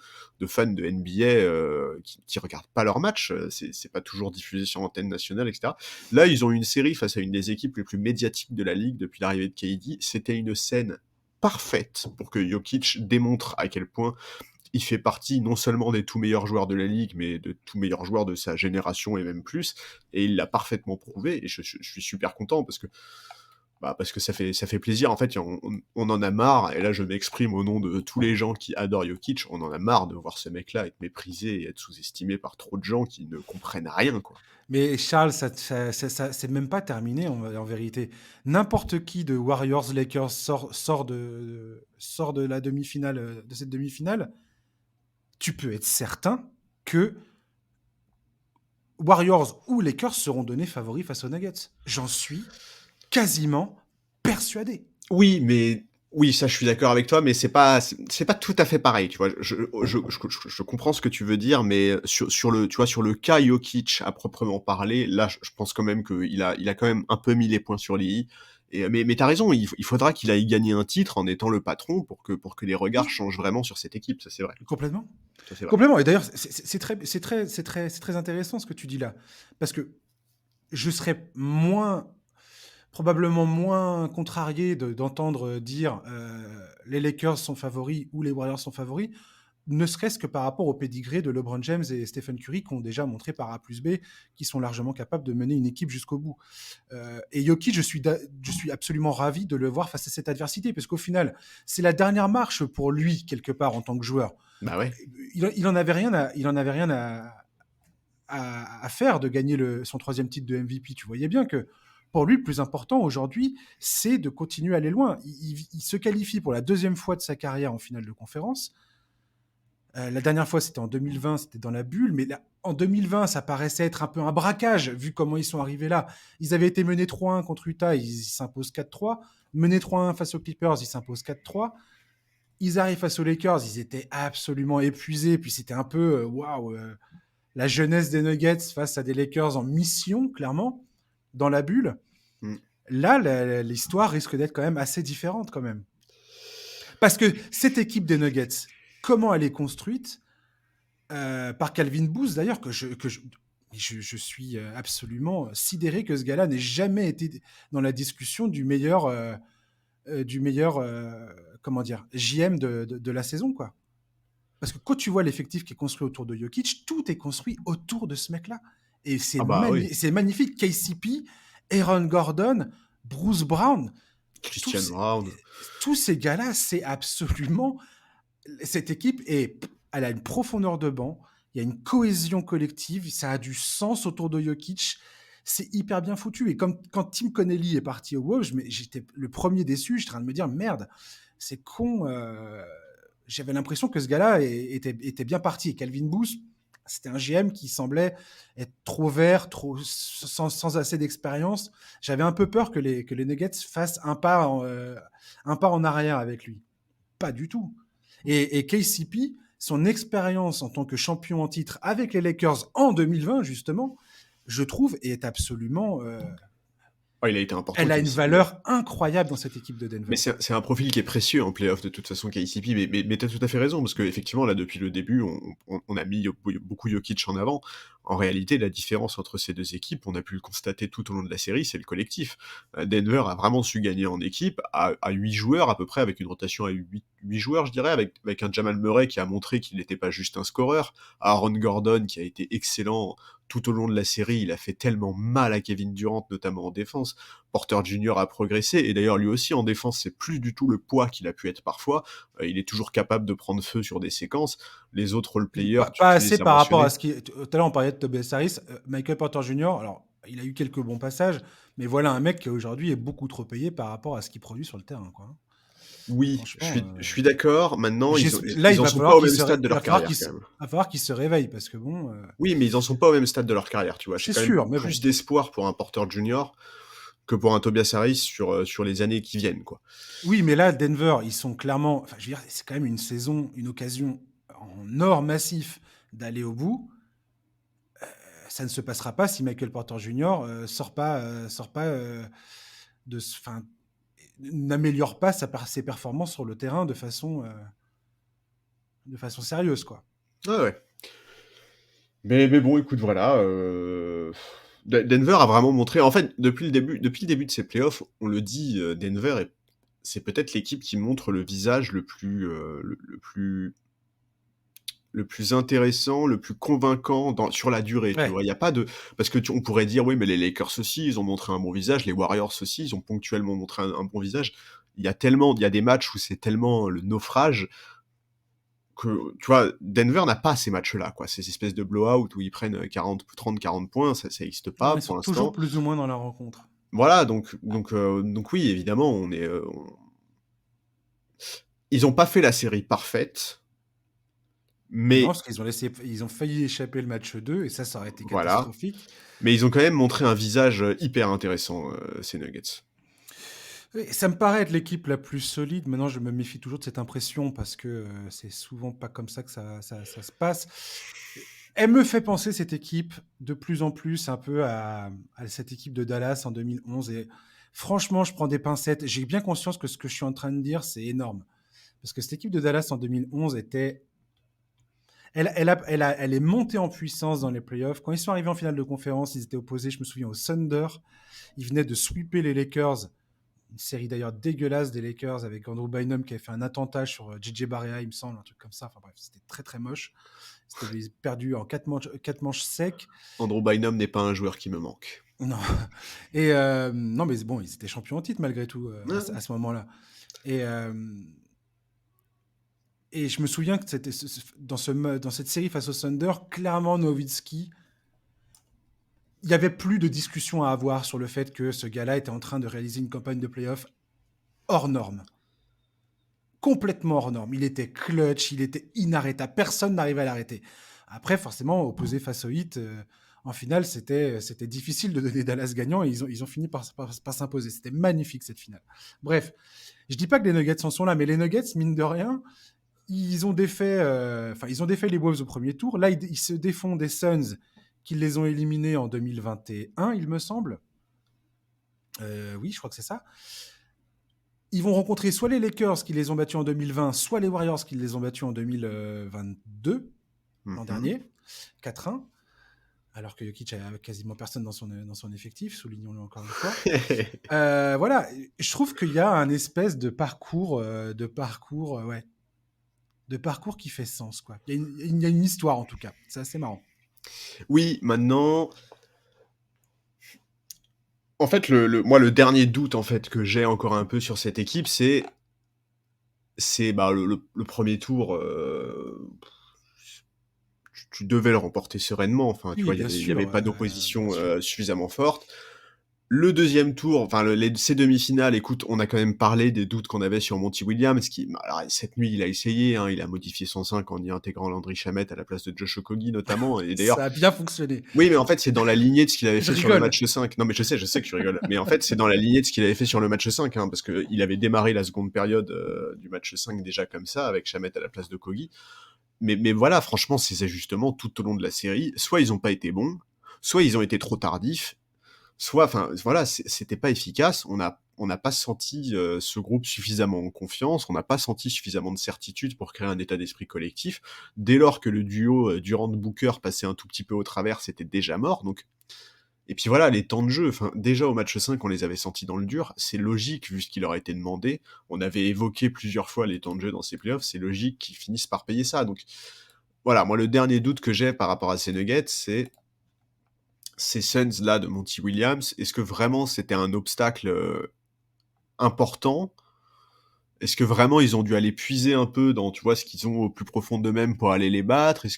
fans de NBA qui regardent pas leurs matchs. C'est pas toujours diffusé sur antenne nationale, etc. Là, ils ont eu une série face à une des équipes les plus médiatiques de la ligue depuis l'arrivée de KD. C'était une scène parfaite pour que Jokic démontre à quel point il fait partie non seulement des tout meilleurs joueurs de la ligue, mais de tout meilleurs joueurs de sa génération et même plus. Et il l'a parfaitement prouvé. Et je suis super content parce que ça fait plaisir. En fait, on en a marre. Et là, je m'exprime au nom de tous les gens qui adorent Jokic. On en a marre de voir ce mec-là être méprisé et être sous-estimé par trop de gens qui ne comprennent rien, quoi. Mais Charles, c'est même pas terminé en vérité. N'importe qui de Warriors Lakers sort de la demi-finale, de cette demi-finale, tu peux être certain que Warriors ou Lakers seront donnés favoris face aux Nuggets. J'en suis quasiment persuadé. Oui, mais oui, ça, je suis d'accord avec toi, mais c'est pas tout à fait pareil, tu vois. Je comprends ce que tu veux dire, mais sur le, tu vois, sur le cas Jokic à proprement parler, là, je pense quand même qu'il a quand même un peu mis les points sur les i. Mais t'as raison, il faudra qu'il aille gagner un titre en étant le patron pour que les regards Oui, changent vraiment sur cette équipe, ça c'est vrai. complètement. Ça c'est vrai. Complètement. Et d'ailleurs, c'est très intéressant ce que tu dis là. Parce que je serais probablement moins contrarié d'entendre dire les Lakers sont favoris ou les Warriors sont favoris, ne serait-ce que par rapport au pédigré de LeBron James et Stephen Curry qui ont déjà montré par A plus B qu'ils sont largement capables de mener une équipe jusqu'au bout. Et Jokic, je suis absolument ravi de le voir face à cette adversité, parce qu'au final, c'est la dernière marche pour lui, quelque part, en tant que joueur. Bah ouais. Il en avait rien à faire de gagner son troisième titre de MVP. Tu voyais bien que pour lui, le plus important aujourd'hui, c'est de continuer à aller loin. Il se qualifie pour la deuxième fois de sa carrière en finale de conférence. La dernière fois, c'était en 2020, c'était dans la bulle, mais là, en 2020, ça paraissait être un peu un braquage, vu comment ils sont arrivés là. Ils avaient été menés 3-1 contre Utah, ils s'imposent 4-3. Menés 3-1 face aux Clippers, ils s'imposent 4-3. Ils arrivent face aux Lakers, ils étaient absolument épuisés, puis c'était un peu, waouh, la jeunesse des Nuggets face à des Lakers en mission, clairement, dans la bulle. Mm. Là, l'histoire risque d'être quand même assez différente, quand même. Parce que cette équipe des Nuggets, comment elle est construite, par Calvin Booth d'ailleurs, que je suis absolument sidéré que ce gars-là n'ait jamais été dans la discussion du meilleur comment dire, JM de la saison, quoi. Parce que quand tu vois l'effectif qui est construit autour de Jokic, tout est construit autour de ce mec-là. Et Ah bah oui. c'est magnifique. KCP, Aaron Gordon, Bruce Brown, Christian tous, Brown. tous ces gars-là, c'est absolument... Cette équipe, elle a une profondeur de banc, il y a une cohésion collective, ça a du sens autour de Jokic, c'est hyper bien foutu. Et comme quand Tim Connelly est parti au Wolves, j'étais le premier déçu, j'étais en train de me dire, merde, c'est con, j'avais l'impression que ce gars-là était bien parti. Et Calvin Booth, c'était un GM qui semblait être trop vert, sans assez d'expérience. J'avais un peu peur que les Nuggets fassent un pas en arrière avec lui. Pas du tout. Et KCP, son expérience en tant que champion en titre avec les Lakers en 2020, justement, je trouve, est absolument... Oh, il a été important, elle a une KCP. valeur incroyable dans cette équipe de Denver. Mais c'est un profil qui est précieux en playoff de toute façon, KCP, mais t'as tout à fait raison, parce qu'effectivement, là, depuis le début, on a mis beaucoup Jokic en avant. En réalité, la différence entre ces 2 équipes, on a pu le constater tout au long de la série, c'est le collectif. Denver a vraiment su gagner en équipe, à 8 joueurs à peu près, avec une rotation à 8 joueurs, je dirais, avec un Jamal Murray qui a montré qu'il n'était pas juste un scoreur, Aaron Gordon qui a été excellent tout au long de la série, il a fait tellement mal à Kevin Durant, notamment en défense. Porter Jr. a progressé, et d'ailleurs lui aussi en défense, c'est plus du tout le poids qu'il a pu être parfois. Il est toujours capable de prendre feu sur des séquences. Les autres role-players, Pas tu assez les as par rapport à mentionnés. ce qui. Tout à l'heure, on parlait de Tobias Harris. Michael Porter Jr., alors, il a eu quelques bons passages, mais voilà un mec qui aujourd'hui est beaucoup trop payé par rapport à ce qu'il produit sur le terrain, quoi. Oui, Franchement. je suis d'accord. Maintenant, Là, ils en sont pas au même stade de il va leur falloir carrière quand même. va falloir qu'il se réveille parce que bon. Oui, mais ils en sont pas au même stade de leur carrière, tu vois. J'ai C'est quand même sûr, mais bon. plus d'espoir pour un Porter Junior que pour un Tobias Harris sur les années qui viennent, quoi. Oui, mais là, Denver, ils sont clairement. Enfin, je veux dire, c'est quand même une saison, une occasion en or massif d'aller au bout. Ça ne se passera pas si Michael Porter Jr. Sort pas enfin, n'améliore pas ses performances sur le terrain de façon sérieuse, quoi. Ouais, ouais. Mais bon, écoute, voilà. Denver a vraiment montré. En fait, depuis le début de ces playoffs, on le dit, c'est peut-être l'équipe qui montre le visage le plus intéressant, le plus convaincant sur la durée, tu Ouais. vois. Il y a pas de parce que on pourrait dire oui, mais les Lakers aussi, ils ont montré un bon visage, les Warriors aussi, ils ont ponctuellement montré un bon visage. Il y a des matchs où c'est tellement le naufrage que, tu vois, Denver n'a pas ces matchs-là, quoi. Ces espèces de blowout où ils prennent 40 points, ça n'existe Non, pas ils pour sont toujours l'instant. plus ou moins dans la rencontre. Voilà, donc oui, évidemment, ils ont pas fait la série parfaite, Non, mais parce ils ont failli échapper le match 2 et ça aurait été voilà. catastrophique. Mais ils ont quand même montré un visage hyper intéressant, ces Nuggets. Et ça me paraît être l'équipe la plus solide. Maintenant, je me méfie toujours de cette impression parce que c'est souvent pas comme ça que ça se passe. Elle me fait penser, cette équipe, de plus en plus un peu à cette équipe de Dallas en 2011. Et franchement, je prends des pincettes. J'ai bien conscience que ce que je suis en train de dire, c'est énorme. Parce que cette équipe de Dallas en 2011 était. Elle est montée en puissance dans les playoffs. Quand ils sont arrivés en finale de conférence, ils étaient opposés, je me souviens, au Thunder. Ils venaient de sweeper les Lakers. Une série d'ailleurs dégueulasse des Lakers avec Andrew Bynum qui avait fait un attentat sur JJ Barea, il me semble, un truc comme ça. Enfin bref, c'était très très moche. C'était perdu en 4 manches secs. Andrew Bynum n'est pas un joueur qui me manque. Non. Et non, mais bon, ils étaient champions en titre malgré tout à ce moment-là. Et, euh, et je me souviens que dans cette série face au Thunder, clairement Nowitzki, il n'y avait plus de discussion à avoir sur le fait que ce gars-là était en train de réaliser une campagne de playoff hors norme. Complètement hors norme. Il était clutch, il était inarrêtable. Personne n'arrivait à l'arrêter. Après, forcément, opposé face au Heat, en finale, c'était difficile de donner Dallas gagnant et ils ont fini par s'imposer. C'était magnifique cette finale. Bref, je dis pas que les Nuggets en sont là, mais les Nuggets, mine de rien, ils ont défait les Wolves au premier tour. Là, ils se défont des Suns qui les ont éliminés en 2021, il me semble. Oui, je crois que c'est ça. Ils vont rencontrer soit les Lakers qui les ont battus en 2020, soit les Warriors qui les ont battus en 2022, l'an dernier, 4-1, alors que Jokic a quasiment personne dans son effectif, soulignons-le encore une fois. Voilà, je trouve qu'il y a un espèce de parcours, qui fait sens, quoi. Il y a une histoire en tout cas, c'est assez marrant. Oui, maintenant, en fait, moi, le dernier doute en fait que j'ai encore un peu sur cette équipe, c'est bah, le premier tour. Tu devais le remporter sereinement. Enfin, tu Oui, vois, bien il y avait sûr, pas bien d'opposition sûr. suffisamment forte. Le deuxième tour, enfin ces demi-finales, écoute, on a quand même parlé des doutes qu'on avait sur Monty Williams, alors, cette nuit, il a essayé, hein, il a modifié son 5 en y intégrant Landry Shamet à la place de Josh Okogie notamment, et d'ailleurs, Ça a bien fonctionné. oui, mais en fait, c'est dans la lignée de ce qu'il avait Je fait sur le rigole. match 5. Non, mais je sais que tu rigoles, mais en fait, c'est dans la lignée de ce qu'il avait fait sur le match 5, hein, parce qu'il avait démarré la seconde période du match 5 déjà comme ça, avec Shamet à la place de Kogi. Mais voilà, franchement, ces ajustements tout au long de la série, soit ils n'ont pas été bons, soit ils ont été trop tardifs, soit, enfin, voilà, c'était pas efficace. on n'a pas senti ce groupe suffisamment en confiance, on n'a pas senti suffisamment de certitude pour créer un état d'esprit collectif. Dès lors que le duo Durant-Booker passait un tout petit peu au travers, c'était déjà mort. Donc et puis voilà, les temps de jeu, enfin, déjà au match 5, on les avait sentis dans le dur, c'est logique vu ce qui leur a été demandé. On avait évoqué plusieurs fois les temps de jeu dans ces playoffs, c'est logique qu'ils finissent par payer ça. Donc voilà, moi le dernier doute que j'ai par rapport à ces Nuggets, c'est ces Suns-là de Monty Williams. Est-ce que vraiment c'était un obstacle important? Est-ce que vraiment ils ont dû aller puiser un peu dans, tu vois, ce qu'ils ont au plus profond d'eux-mêmes pour aller les battre? Est-ce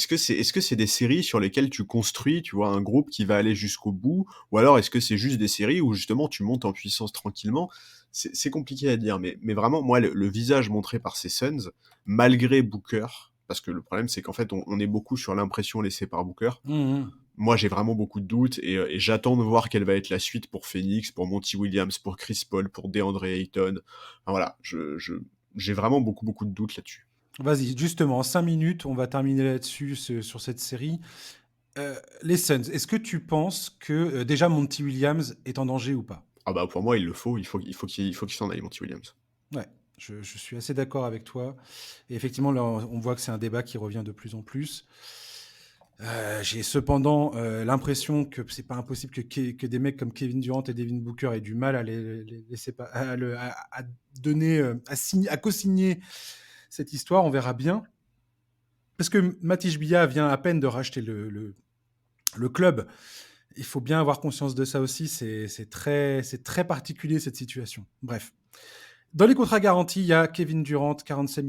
que c'est des séries sur lesquelles tu construis, tu vois, un groupe qui va aller jusqu'au bout? Ou alors est-ce que c'est juste des séries où justement tu montes en puissance tranquillement? C'est compliqué à dire, mais vraiment, moi, le visage montré par ces Suns, malgré Booker, parce que le problème c'est qu'en fait on est beaucoup sur l'impression laissée par Booker. Mmh. Moi, j'ai vraiment beaucoup de doutes et j'attends de voir quelle va être la suite pour Phoenix, pour Monty Williams, pour Chris Paul, pour DeAndre Ayton. Enfin, voilà, j'ai vraiment beaucoup, beaucoup de doutes là-dessus. Vas-y, justement, en 5 minutes, on va terminer là-dessus, sur cette série. Les Suns, est-ce que tu penses que déjà Monty Williams est en danger ou pas? Ah bah pour moi, il le faut, il faut qu'il s'en aille, Monty Williams. Ouais, je suis assez d'accord avec toi. Et effectivement, là, on voit que c'est un débat qui revient de plus en plus. J'ai cependant l'impression que c'est pas impossible que des mecs comme Kevin Durant et Devin Booker aient du mal à les laisser à donner, à co-signer cette histoire. On verra bien. Parce que Matisse Bia vient à peine de racheter le club. Il faut bien avoir conscience de ça aussi. C'est très particulier cette situation. Bref. Dans les contrats garantis, il y a Kevin Durant, 47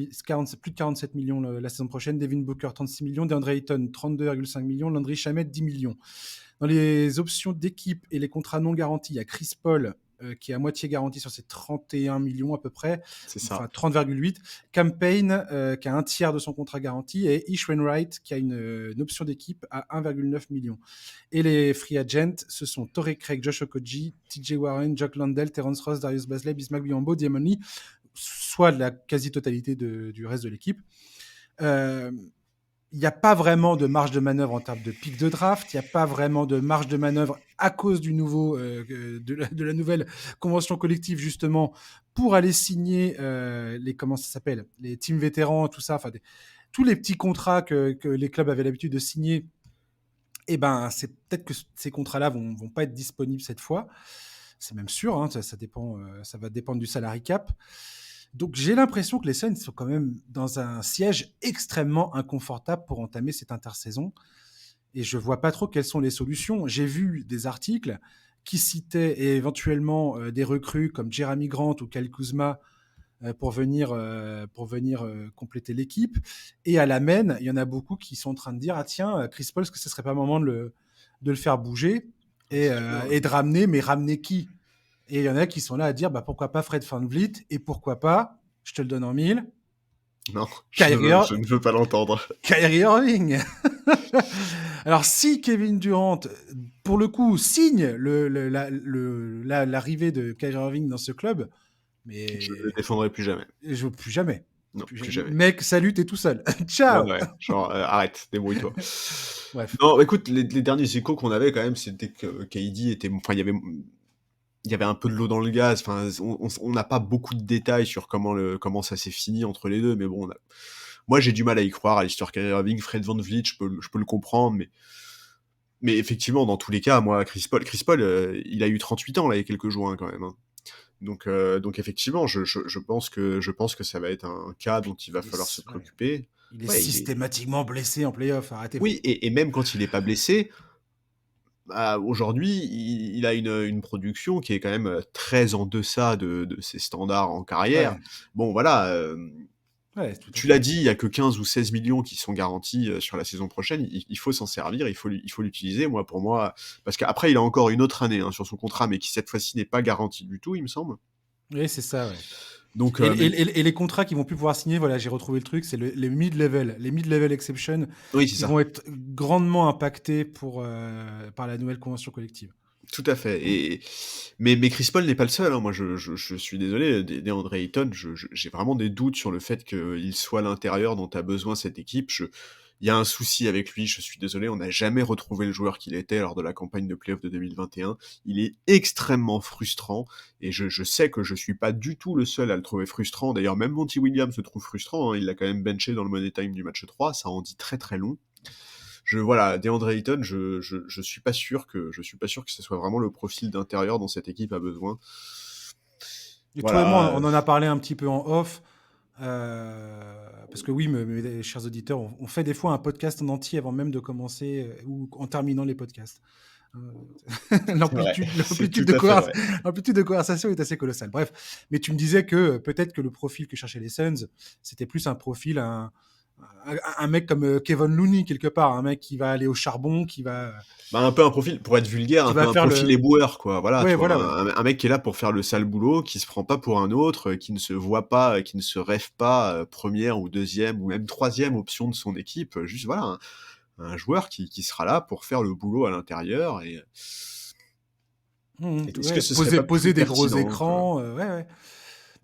plus de 47 millions la saison prochaine, Devin Booker, 36 millions, DeAndre Ayton, 32,5 millions, Landry Shamet, 10 millions. Dans les options d'équipe et les contrats non garantis, il y a Chris Paul, qui est à moitié garanti sur ses 31 millions à peu près, C'est enfin ça. 30,8. Cam Payne, qui a un tiers de son contrat garanti, et Ish Wainwright, qui a une option d'équipe à 1,9 million. Et les free agents, ce sont Torrey Craig, Josh Okogie, TJ Warren, Jack Landell, Terrence Ross, Darius Bazley, Bismack Biyombo, Diamond Lee, soit la quasi-totalité du reste de l'équipe. Il n'y a pas vraiment de marge de manœuvre en termes de pic de draft. Il n'y a pas vraiment de marge de manœuvre à cause du nouveau, de la nouvelle convention collective, justement, pour aller signer comment ça s'appelle, les teams vétérans, tout ça, tous les petits contrats que les clubs avaient l'habitude de signer. Eh ben, c'est peut-être que ces contrats-là vont pas être disponibles cette fois. C'est même sûr, hein, ça dépend, ça va dépendre du salary cap. Donc j'ai l'impression que les Suns sont quand même dans un siège extrêmement inconfortable pour entamer cette intersaison. Et je vois pas trop quelles sont les solutions. J'ai vu des articles qui citaient éventuellement des recrues comme Jeremy Grant ou Kyle Kuzma pour venir compléter l'équipe. Et à la main, il y en a beaucoup qui sont en train de dire, ah tiens, Chris Paul, est-ce que ce serait pas le moment de le faire bouger C'est sûr. et de ramener, mais ramener qui? Et il y en a qui sont là à dire, bah, pourquoi pas Fred VanVleet et pourquoi pas, je te le donne en mille, Non, Kyrie, je ne veux pas l'entendre. Kyrie Irving. Alors, si Kevin Durant, pour le coup, signe l'arrivée de Kyrie Irving dans ce club, Je ne mais le défendrai plus jamais. je plus jamais. Non, Plus plus jamais. jamais. Mec, salut, t'es tout seul. Ouais, Ciao. ouais. Genre, arrête, débrouille-toi. Bref. Non, écoute, les derniers échos qu'on avait quand même, c'était que KD était, enfin, il y avait un peu de l'eau dans le gaz. Enfin, on n'a pas beaucoup de détails sur comment ça s'est fini entre les deux, mais bon, moi j'ai du mal à y croire à l'histoire Kyrie Irving, Fred VanVleet, je peux le comprendre, mais effectivement, dans tous les cas, moi, Chris Paul, il a eu 38 ans là il y a quelques jours hein, quand même. Hein. Donc effectivement, je pense que ça va être un cas dont il va falloir se Ouais. préoccuper. Il est Ouais, systématiquement blessé en playoff. Arrêtez. oui, et même quand il n'est pas blessé, bah, aujourd'hui, il a une production qui est quand même très en deçà de ses standards en carrière. Ouais. Bon, voilà, Ouais, tout à tu l'as fait. dit, il y a que 15 ou 16 millions qui sont garantis sur la saison prochaine. Il faut s'en servir, il faut l'utiliser. Pour moi, parce qu'après, il a encore une autre année hein, sur son contrat, mais qui cette fois-ci n'est pas garantie du tout, il me semble. Oui, c'est ça, ouais. Donc, Et les contrats qui vont plus pouvoir signer, voilà, j'ai retrouvé le truc, c'est les mid-level. Les mid-level exception oui, c'est qui ça. vont être grandement impactés par la nouvelle convention collective. Tout à fait. Mais Chris Paul n'est pas le seul. Hein. Moi, je suis désolé. DeAndre Ayton, j'ai vraiment des doutes sur le fait qu'il soit l'intérieur dont a besoin cette équipe. Il y a un souci avec lui, je suis désolé, on n'a jamais retrouvé le joueur qu'il était lors de la campagne de playoff de 2021. Il est extrêmement frustrant, et je sais que je suis pas du tout le seul à le trouver frustrant. D'ailleurs, même Monty Williams se trouve frustrant, hein, il l'a quand même benché dans le money time du match 3, ça en dit très très long. Voilà, DeAndre Ayton, je suis pas sûr que ce soit vraiment le profil d'intérieur dont cette équipe a besoin. Et toi et moi, Voilà. on en a parlé un petit peu en off. Parce que oui, mes chers auditeurs, on fait des fois un podcast en entier avant même de commencer ou en terminant les podcasts. Euh, C'est vrai, l'amplitude, c'est l'amplitude tout de à fait vrai. l'amplitude de conversation est assez colossale. Bref, mais tu me disais que peut-être que le profil que cherchaient les Suns, c'était plus un profil, un mec comme Kevin Looney quelque part, un mec qui va aller au charbon, Bah, un peu un profil, pour être vulgaire, qui un peu va un faire profil le. éboueur, quoi. Voilà, Ouais, tu vois, voilà, ouais. un mec qui est là pour faire le sale boulot, qui se prend pas pour un autre, qui ne se voit pas, qui ne se rêve pas première ou deuxième ou même troisième option de son équipe. Juste voilà, un joueur qui sera là pour faire le boulot à l'intérieur. Et est-ce que Ouais, ce serait pas plus poser des gros pertinent, quoi? écrans, ouais, ouais.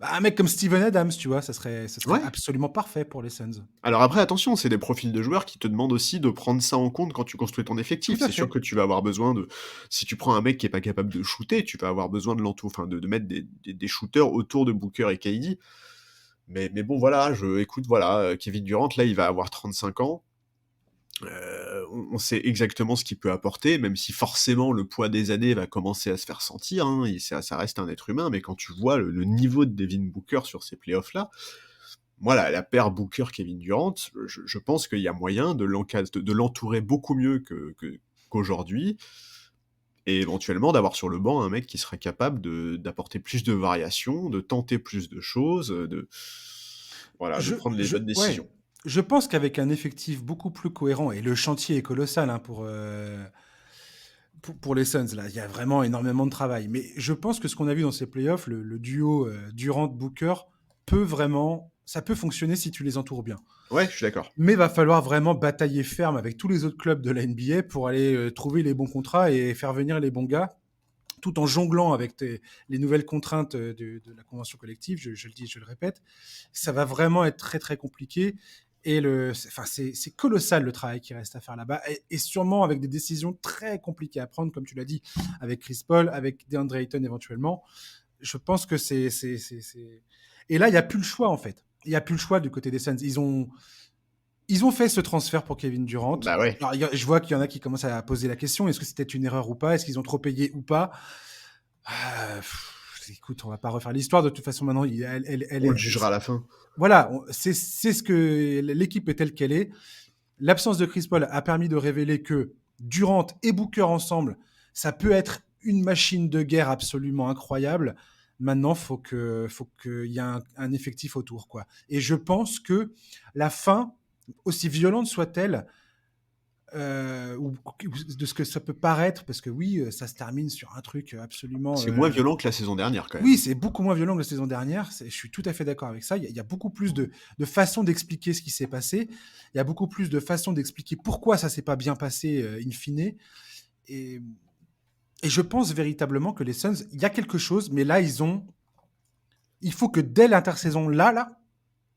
Bah, un mec comme Steven Adams, tu vois, ça serait Ouais. absolument parfait pour les Suns. Alors après, attention, c'est des profils de joueurs qui te demandent aussi de prendre ça en compte quand tu construis ton Tout effectif. à C'est sûr fait. que tu vas avoir besoin de, si tu prends un mec qui est pas capable de shooter, tu vas avoir besoin de mettre des shooters autour de Booker et KD. Mais bon, voilà, écoute, voilà, Kevin Durant, là, il va avoir 35 ans. On sait exactement ce qu'il peut apporter, même si forcément le poids des années va commencer à se faire sentir, hein, et ça reste un être humain, mais quand tu vois le niveau de Devin Booker sur ces playoffs-là, moi, la paire Booker-Kevin Durant, je pense qu'il y a moyen de l'entourer beaucoup mieux qu'aujourd'hui, et éventuellement d'avoir sur le banc un mec qui serait capable d'apporter plus de variations, de tenter plus de choses, voilà, de prendre les bonnes Ouais. décisions. Je pense qu'avec un effectif beaucoup plus cohérent, et le chantier est colossal hein, pour les Suns, là, il y a vraiment énormément de travail. Mais je pense que ce qu'on a vu dans ces playoffs, le duo Durant-Booker, ça peut fonctionner si tu les entoures bien. Ouais, je suis d'accord. Mais va falloir vraiment batailler ferme avec tous les autres clubs de la NBA pour aller trouver les bons contrats et faire venir les bons gars, tout en jonglant avec les nouvelles contraintes de la convention collective, je le dis, je le répète. Ça va vraiment être très, très compliqué. Et c'est colossal le travail qui reste à faire là-bas. Et sûrement avec des décisions très compliquées à prendre, comme tu l'as dit, avec Chris Paul, avec DeAndre Ayton éventuellement. Je pense que Et là, il n'y a plus le choix, en fait. Il n'y a plus le choix du côté des Suns. Ils ont fait ce transfert pour Kevin Durant. Bah ouais. Alors, je vois qu'il y en a qui commencent à poser la question, est-ce que c'était une erreur ou pas? Est-ce qu'ils ont trop payé ou pas? Écoute, on va pas refaire l'histoire. De toute façon, maintenant, elle On le est. jugera à la fin. Voilà, c'est ce que l'équipe est telle qu'elle est. L'absence de Chris Paul a permis de révéler que Durant et Booker ensemble, ça peut être une machine de guerre absolument incroyable. Maintenant, faut qu'il y ait un effectif autour, quoi. Et je pense que la fin, aussi violente soit-elle, ou de ce que ça peut paraître, parce que oui, ça se termine sur un truc absolument. C'est moins violent que la saison dernière, quand même. Oui, c'est beaucoup moins violent que la saison dernière. Je suis tout à fait d'accord avec ça. Il y a beaucoup plus de façons d'expliquer ce qui s'est passé. Il y a beaucoup plus de façons d'expliquer pourquoi ça s'est pas bien passé in fine. Et, et je pense véritablement que les Suns, il y a quelque chose, mais là, il faut que dès l'intersaison, là,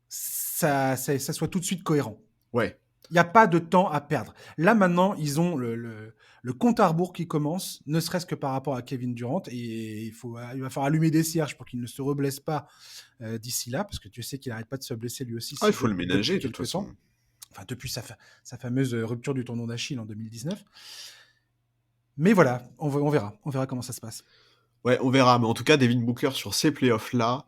ça soit tout de suite cohérent. Ouais. Il n'y a pas de temps à perdre. Là, maintenant, ils ont le compte à rebours qui commence, ne serait-ce que par rapport à Kevin Durant. Et il va falloir allumer des cierges pour qu'il ne se reblesse pas d'ici là, parce que tu sais qu'il n'arrête pas de se blesser lui aussi Ah, il faut le depuis ménager, de toute quelques temps. façon. Enfin, depuis sa fameuse rupture du tendon d'Achille en 2019. Mais voilà, on verra. On verra comment ça se passe. Ouais, on verra. Mais en tout cas, Devin Booker, sur ces playoffs-là,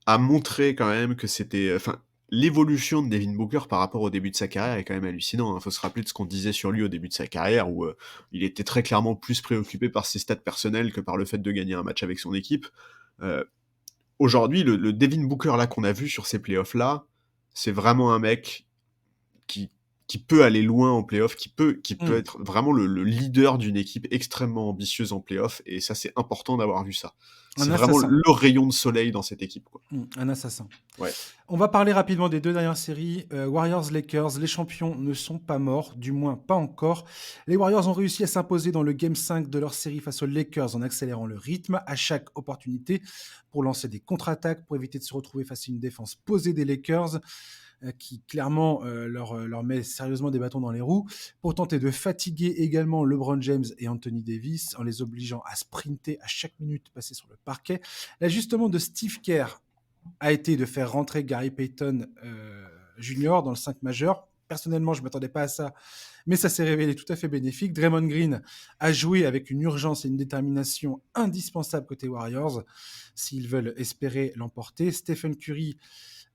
a montré quand même que c'était... Enfin, l'évolution de Devin Booker par rapport au début de sa carrière est quand même hallucinant. Il faut se rappeler de ce qu'on disait sur lui au début de sa carrière, où il était très clairement plus préoccupé par ses stats personnels que par le fait de gagner un match avec son équipe. Euh, Aujourd'hui, le Devin Booker là qu'on a vu sur ces playoffs-là, c'est vraiment un mec qui peut aller loin en playoff, qui peut être vraiment le leader d'une équipe extrêmement ambitieuse en playoff, et ça, c'est important d'avoir vu ça. Un C'est vraiment assassin. le rayon de soleil dans cette équipe, quoi. Un assassin. Ouais. On va parler rapidement des deux dernières séries. Warriors-Lakers, les champions ne sont pas morts, du moins pas encore. Les Warriors ont réussi à s'imposer dans le Game 5 de leur série face aux Lakers en accélérant le rythme à chaque opportunité pour lancer des contre-attaques, pour éviter de se retrouver face à une défense posée des Lakers. qui clairement leur met sérieusement des bâtons dans les roues, pour tenter de fatiguer également LeBron James et Anthony Davis en les obligeant à sprinter à chaque minute passée sur le parquet. L'ajustement de Steve Kerr a été de faire rentrer Gary Payton Jr. dans le 5 majeur. Personnellement, je ne m'attendais pas à ça, mais ça s'est révélé tout à fait bénéfique. Draymond Green a joué avec une urgence et une détermination indispensable côté Warriors s'ils veulent espérer l'emporter. Stephen Curry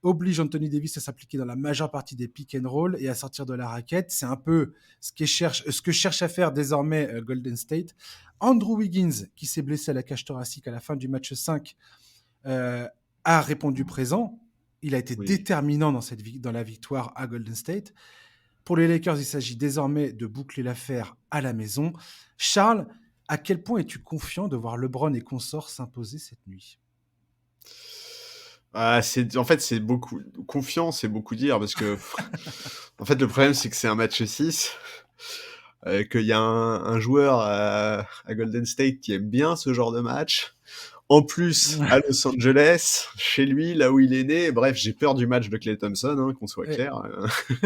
oblige Anthony Davis à s'appliquer dans la majeure partie des pick and roll et à sortir de la raquette. C'est un peu ce que cherche à faire désormais Golden State. Andrew Wiggins, qui s'est blessé à la cage thoracique à la fin du match 5, a répondu présent. Il a été déterminant dans la victoire à Golden State. Pour les Lakers, il s'agit désormais de boucler l'affaire à la maison. Charles, à quel point es-tu confiant de voir LeBron et consorts s'imposer cette nuit ? En fait, c'est beaucoup confiant, c'est beaucoup dire parce que en fait le problème c'est que c'est un match 6, qu'il y a un joueur à Golden State qui aime bien ce genre de match. En plus, à Los Angeles, chez lui, là où il est né. Bref, j'ai peur du match de Klay Thompson, hein, qu'on soit clair.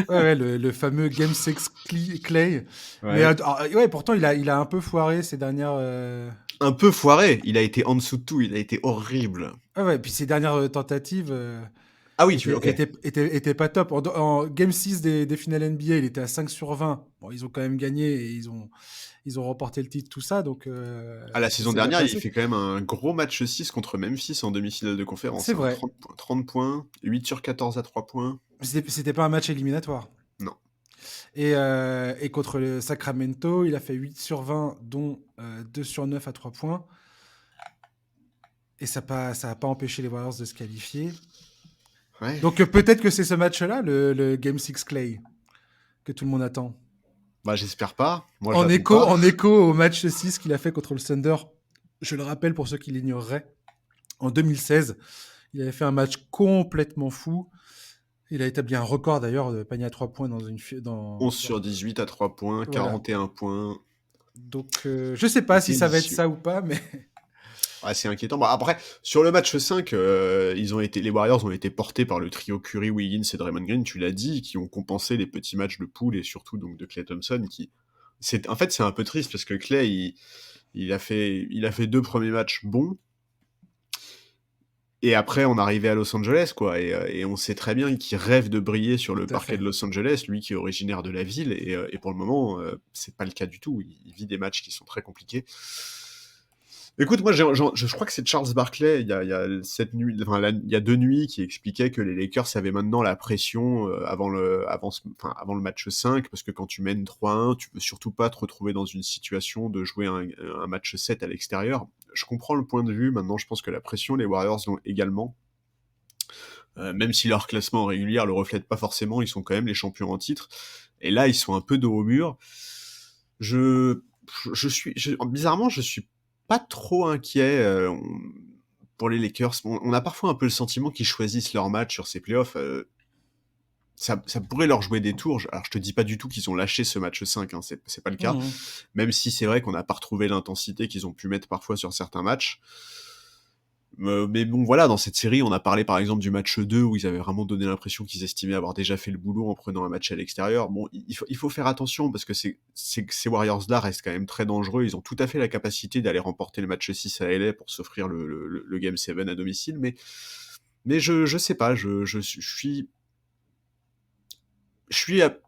Le fameux Game 6 Clay. Ouais. Mais pourtant, il a un peu foiré ces dernières... Un peu foiré. Il a été en dessous de tout. Il a été horrible. Puis ces dernières tentatives Ah oui, étaient pas top. En Game 6 des finales NBA, il était à 5 sur 20. Bon, ils ont quand même gagné et ils ont remporté le titre, tout ça. Donc, la saison dernière, il fait quand même un gros match 6 contre Memphis en demi-finale de conférence. C'est vrai. 30 points, 8 sur 14 à 3 points. C'était pas un match éliminatoire. Non. Et contre le Sacramento, il a fait 8 sur 20, dont 2 sur 9 à 3 points. Et ça n'a pas empêché les Warriors de se qualifier. Ouais. Donc peut-être que c'est ce match-là, le Game 6 Clay, que tout le monde attend. Bah, j'espère pas. Moi, en écho au match 6 qu'il a fait contre le Thunder, je le rappelle pour ceux qui l'ignoreraient, en 2016, il avait fait un match complètement fou. Il a établi un record d'ailleurs de panier à 3 points dans une... 11 sur 18 à 3 points, 41 points. Donc je sais pas si ça va être ça ou pas, mais... Ouais, c'est inquiétant. Bon, après, sur le match 5, les Warriors ont été portés par le trio Curry, Wiggins et Draymond Green, tu l'as dit, qui ont compensé les petits matchs de poule et surtout donc de Klay Thompson. En fait, c'est un peu triste parce que Klay, il a fait 2 premiers matchs bons. Et après, on arrivait à Los Angeles, quoi. Et on sait très bien qu'il rêve de briller sur le parquet de Los Angeles, lui qui est originaire de la ville. Et pour le moment, c'est pas le cas du tout. Il vit des matchs qui sont très compliqués. Écoute, moi, je crois que c'est Charles Barkley, il y a 2 nuits, qui expliquait que les Lakers avaient maintenant la pression avant le match 5, parce que quand tu mènes 3-1, tu peux surtout pas te retrouver dans une situation de jouer un match 7 à l'extérieur. Je comprends le point de vue, maintenant je pense que la pression, les Warriors l'ont également. Même si leur classement régulier le reflète pas forcément, ils sont quand même les champions en titre. Et là, ils sont un peu dos au mur. Bizarrement, je suis pas trop inquiet pour les Lakers. On a parfois un peu le sentiment qu'ils choisissent leur match sur ces playoffs. Ça pourrait leur jouer des tours. Alors, je te dis pas du tout qu'ils ont lâché ce match 5, hein, c'est pas le cas. Même si c'est vrai qu'on n'a pas retrouvé l'intensité qu'ils ont pu mettre parfois sur certains matchs. Mais bon, voilà, dans cette série, on a parlé par exemple du match 2 où ils avaient vraiment donné l'impression qu'ils estimaient avoir déjà fait le boulot en prenant un match à l'extérieur. Bon, il faut faire attention parce que ces Warriors-là restent quand même très dangereux. Ils ont tout à fait la capacité d'aller remporter le match 6 à LA pour s'offrir le Game 7 à domicile. Mais je sais pas, je suis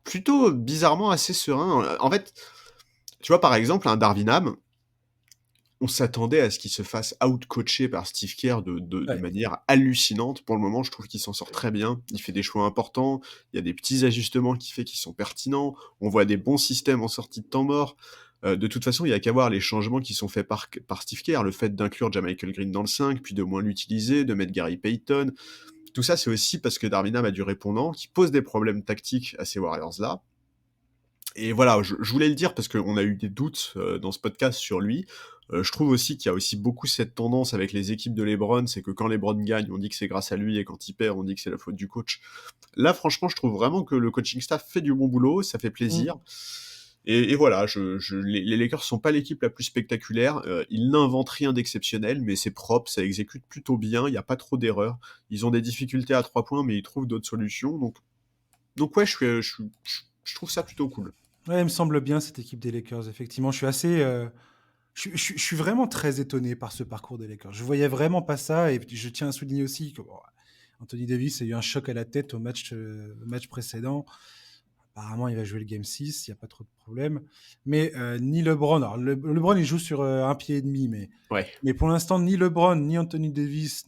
plutôt bizarrement assez serein. En fait, tu vois, par exemple, un Darvin Ham, on s'attendait à ce qu'il se fasse out-coacher par Steve Kerr de manière hallucinante. Pour le moment, je trouve qu'il s'en sort très bien. Il fait des choix importants. Il y a des petits ajustements qu'il fait qui sont pertinents. On voit des bons systèmes en sortie de temps mort. De toute façon, il n'y a qu'à voir les changements qui sont faits par Steve Kerr. Le fait d'inclure Jamichael Green dans le 5, puis de moins l'utiliser, de mettre Gary Payton. Tout ça, c'est aussi parce que Darvin Ham a du répondant qui pose des problèmes tactiques à ces Warriors-là. Et voilà, je voulais le dire parce qu'on a eu des doutes dans ce podcast sur lui. Je trouve aussi qu'il y a aussi beaucoup cette tendance avec les équipes de LeBron, c'est que quand LeBron gagne, on dit que c'est grâce à lui, et quand il perd, on dit que c'est la faute du coach. Là, franchement, je trouve vraiment que le coaching staff fait du bon boulot, ça fait plaisir. Et voilà, les Lakers sont pas l'équipe la plus spectaculaire, ils n'inventent rien d'exceptionnel, mais c'est propre, ça exécute plutôt bien, il n'y a pas trop d'erreurs. Ils ont des difficultés à 3 points, mais ils trouvent d'autres solutions, donc Donc ouais, je trouve ça plutôt cool. Ouais, il me semble bien cette équipe des Lakers, effectivement. Je suis assez. Je suis vraiment très étonné par ce parcours des Lakers. Je voyais vraiment pas ça, et puis je tiens à souligner aussi que bon, Anthony Davis a eu un choc à la tête au match précédent. Apparemment, il va jouer le Game 6, il n'y a pas trop de problème. Mais ni LeBron, alors LeBron, il joue sur un pied et demi, Ouais, mais pour l'instant, ni LeBron ni Anthony Davis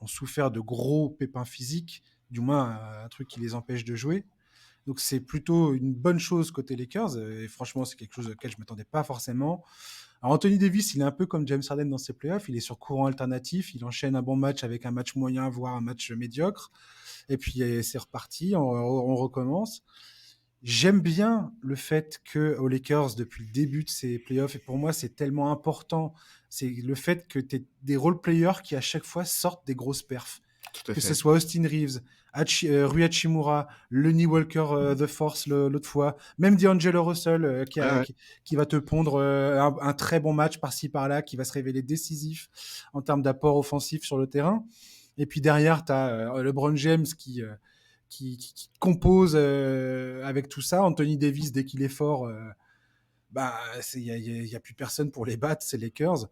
ont souffert de gros pépins physiques, du moins un truc qui les empêche de jouer. Donc c'est plutôt une bonne chose côté Lakers, et franchement, c'est quelque chose auquel je ne m'attendais pas forcément. Alors Anthony Davis, il est un peu comme James Harden dans ses playoffs, il est sur courant alternatif, il enchaîne un bon match avec un match moyen, voire un match médiocre, et puis c'est reparti, on recommence. J'aime bien le fait que aux Lakers, depuis le début de ces playoffs, et pour moi c'est tellement important, c'est le fait que tu aies des role players qui à chaque fois sortent des grosses perfs. tout à Que ce fait. soit Austin Reeves, Rui Hachimura, Lonnie Walker The Force l'autre fois, même D'Angelo Russell Ouais, ouais. qui va te pondre un très bon match par-ci par-là, qui va se révéler décisif en termes d'apport offensif sur le terrain. Et puis derrière, tu as LeBron James qui compose avec tout ça. Anthony Davis, dès qu'il est fort, bah, y a plus personne pour les battre, c'est les Lakers.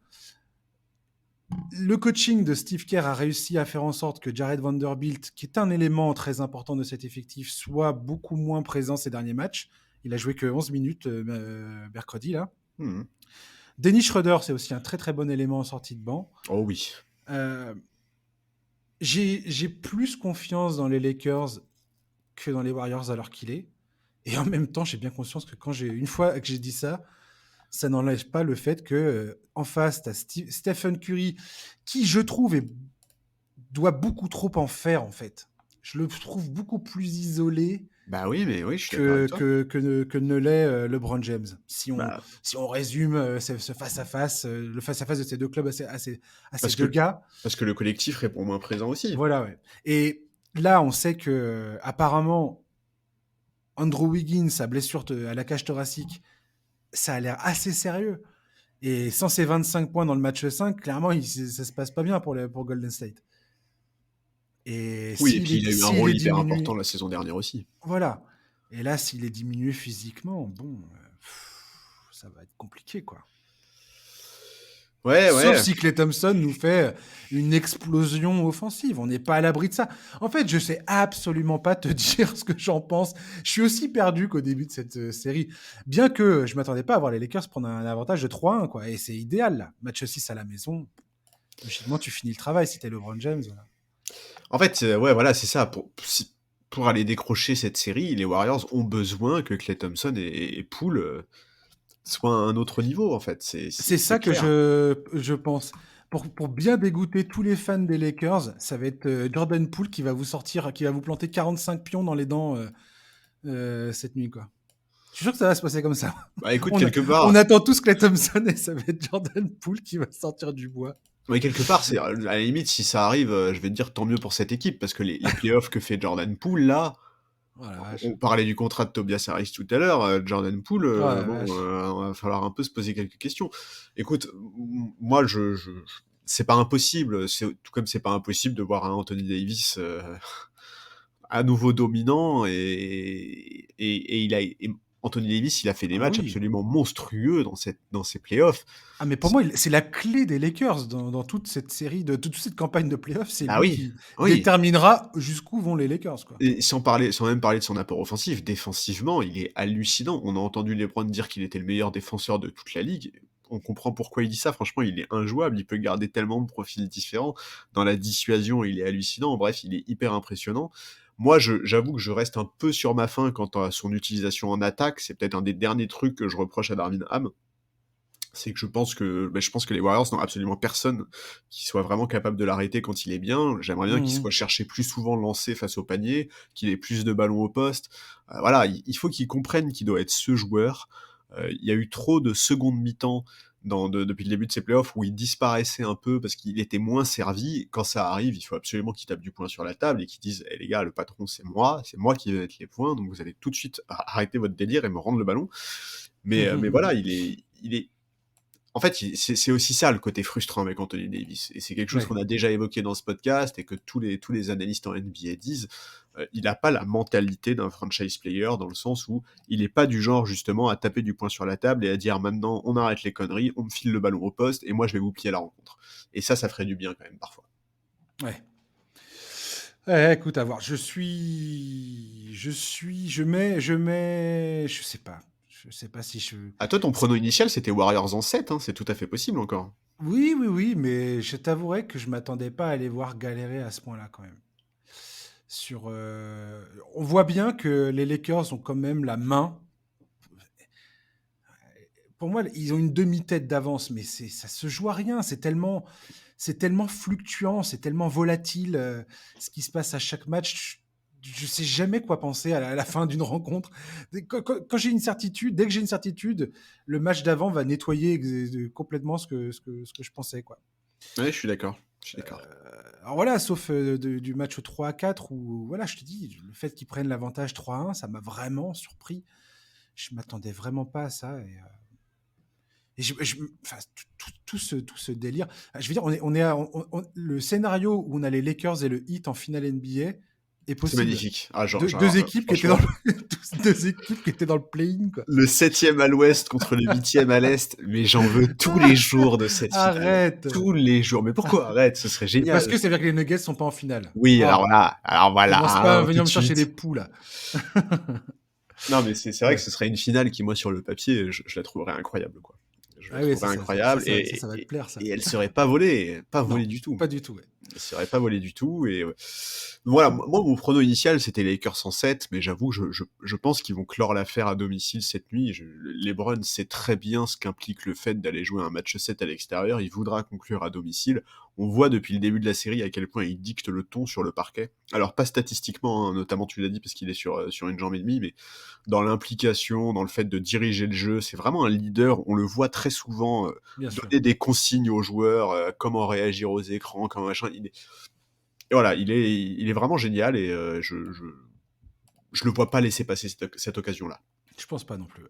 Le coaching de Steve Kerr a réussi à faire en sorte que Jared Vanderbilt, qui est un élément très important de cet effectif, soit beaucoup moins présent ces derniers matchs. Il a joué que 11 minutes mercredi, là. Mhm. Dennis Schroeder, c'est aussi un très très bon élément en sortie de banc. Oh oui. Euh, j'ai plus confiance dans les Lakers que dans les Warriors à l'heure qu'il est. Et en même temps, j'ai bien conscience que une fois que j'ai dit ça, ça n'enlève pas le fait que en face, tu as Stephen Curry, qui je trouve doit beaucoup trop en faire, en fait. Je le trouve beaucoup plus isolé Bah oui, mais oui, je suis d'accord avec toi. que ne l'est LeBron James. Bah, Si on résume ce face-à-face, le face-à-face de ces deux clubs à ces parce deux que, gars, parce que le collectif répond moins présent aussi. voilà, ouais. Et là, on sait que apparemment, Andrew Wiggins, sa blessure à la cage thoracique, ça a l'air assez sérieux. Et sans ses 25 points dans le match 5, clairement, ça se passe pas bien pour Golden State. Et Oui, et puis il a eu un s'il rôle est hyper important diminué, la saison dernière aussi. voilà. Et là, s'il est diminué physiquement, bon, ça va être compliqué, quoi. Ouais, Sauf ouais. si Klay Thompson nous fait une explosion offensive. On n'est pas à l'abri de ça. En fait, je sais absolument pas te dire ce que j'en pense. Je suis aussi perdu qu'au début de cette série. Bien que je m'attendais pas à voir les Lakers prendre un avantage de 3-1, quoi. Et c'est idéal, là. Match 6 à la maison. Logiquement, tu finis le travail si t'es LeBron James. Voilà. En fait, ouais, voilà, c'est ça. Pour aller décrocher cette série, les Warriors ont besoin que Klay Thompson et Poole soient à un autre niveau, en fait. C'est C'est ça que clair. je pense. Pour bien dégoûter tous les fans des Lakers, ça va être Jordan Poole qui va vous sortir, qui va vous planter 45 pions dans les dents cette nuit, quoi. Je suis sûr que ça va se passer comme ça. Bah écoute, On, a- quelque on part, attend tous Klay Thompson et ça va être Jordan Poole qui va sortir du bois. ouais, quelque part, c'est à la limite, si ça arrive, je vais te dire tant mieux pour cette équipe, parce que les playoffs que fait Jordan Poole, là, Oh la vache. on parlait du contrat de Tobias Harris tout à l'heure, Jordan Poole, Oh la bon, vache. va falloir un peu se poser quelques questions. Écoute, moi, c'est pas impossible, tout comme c'est pas impossible de voir un Anthony Davis à nouveau dominant, et Anthony Davis, il a fait des Ah matchs oui. absolument monstrueux dans ces playoffs. Ah mais pour moi, c'est la clé des Lakers dans toute cette série, de toute cette campagne de playoffs. C'est Bah lui oui, qui oui. déterminera jusqu'où vont les Lakers, quoi. Et sans même parler de son apport offensif, défensivement, il est hallucinant. On a entendu LeBron dire qu'il était le meilleur défenseur de toute la ligue. On comprend pourquoi il dit ça. Franchement, il est injouable. Il peut garder tellement de profils différents. Dans la dissuasion, il est hallucinant. Bref, il est hyper impressionnant. Moi, j'avoue que je reste un peu sur ma faim quant à son utilisation en attaque. C'est peut-être un des derniers trucs que je reproche à Darvin Ham. C'est que je pense que les Warriors n'ont absolument personne qui soit vraiment capable de l'arrêter quand il est bien. J'aimerais bien qu'il soit Mhm. cherché plus souvent lancé face au panier, qu'il ait plus de ballons au poste. Voilà, il faut qu'il comprenne qu'il doit être ce joueur. Il y a eu trop de secondes mi-temps depuis le début de ses playoffs où il disparaissait un peu parce qu'il était moins servi. Quand ça arrive, il faut absolument qu'il tape du poing sur la table et qu'il dise les gars, le patron c'est moi qui vais mettre les points, donc vous allez tout de suite arrêter votre délire et me rendre le ballon. Mais voilà, il est En fait, c'est aussi ça le côté frustrant avec Anthony Davis. Et c'est quelque chose Ouais. qu'on a déjà évoqué dans ce podcast et que tous les analystes en NBA disent. Il n'a pas la mentalité d'un franchise player dans le sens où il n'est pas du genre justement à taper du poing sur la table et à dire maintenant on arrête les conneries, on me file le ballon au poste et moi je vais vous plier la rencontre. Et ça ferait du bien quand même parfois. Ouais. Écoute, à voir. Je sais pas. Je sais pas si je. Ah, toi, ton prono initial, c'était Warriors en 7, hein, c'est tout à fait possible encore. Oui, oui, oui, mais je t'avouerai que je m'attendais pas à les voir galérer à ce point-là quand même. On voit bien que les Lakers ont quand même la main. Pour moi, ils ont une demi-tête d'avance, mais ça se joue à rien. C'est tellement fluctuant, c'est tellement volatile ce qui se passe à chaque match. Je sais jamais quoi penser à la fin d'une rencontre. Quand j'ai une certitude, dès que j'ai une certitude, le match d'avant va nettoyer complètement ce que je pensais, quoi. Ouais, je suis d'accord. Je suis d'accord. Alors voilà, sauf du match 3 à 4 où, voilà, je te dis, le fait qu'ils prennent l'avantage 3 à 1, ça m'a vraiment surpris. Je m'attendais vraiment pas à ça. Enfin, tout ce délire. Je veux dire, le scénario où on a les Lakers et le Heat en finale NBA est C'est possible. magnifique. Ah, Deux équipes qui étaient franchement, deux équipes qui étaient dans le play-in, quoi. le 7e à l'ouest contre le 8e à l'est, mais j'en veux tous les jours de cette finale. Arrête. Tous les jours. Mais pourquoi arrête? Ce serait Mais parce génial. que ça veut dire que les Nuggets sont pas en finale. Oui, Oh, alors voilà, commence pas à hein, tout venir de me chercher les suite. poux, là. Non, mais c'est vrai que Ouais. ce serait une finale qui, moi, sur le papier, je la trouverais incroyable, quoi. Je la Ah oui, trouverais incroyable ça va te plaire, ça. et elle serait pas volée, pas volée Non, du tout. pas du tout, ouais. Il serait pas volé du tout. Et voilà, moi, mon prono initial, c'était les Lakers en 7, mais j'avoue, je pense qu'ils vont clore l'affaire à domicile cette nuit. LeBron sait très bien ce qu'implique le fait d'aller jouer un match 7 à l'extérieur. Il voudra conclure à domicile. On voit depuis le début de la série à quel point il dicte le ton sur le parquet. Alors, pas statistiquement, hein, notamment tu l'as dit parce qu'il est sur une jambe et demie, mais dans l'implication, dans le fait de diriger le jeu, c'est vraiment un leader. On le voit très souvent Bien sûr. donner des consignes aux joueurs, comment réagir aux écrans, comment machin. Et voilà, il est vraiment génial et je le vois pas laisser passer cette occasion-là. Je pense pas non plus, ouais.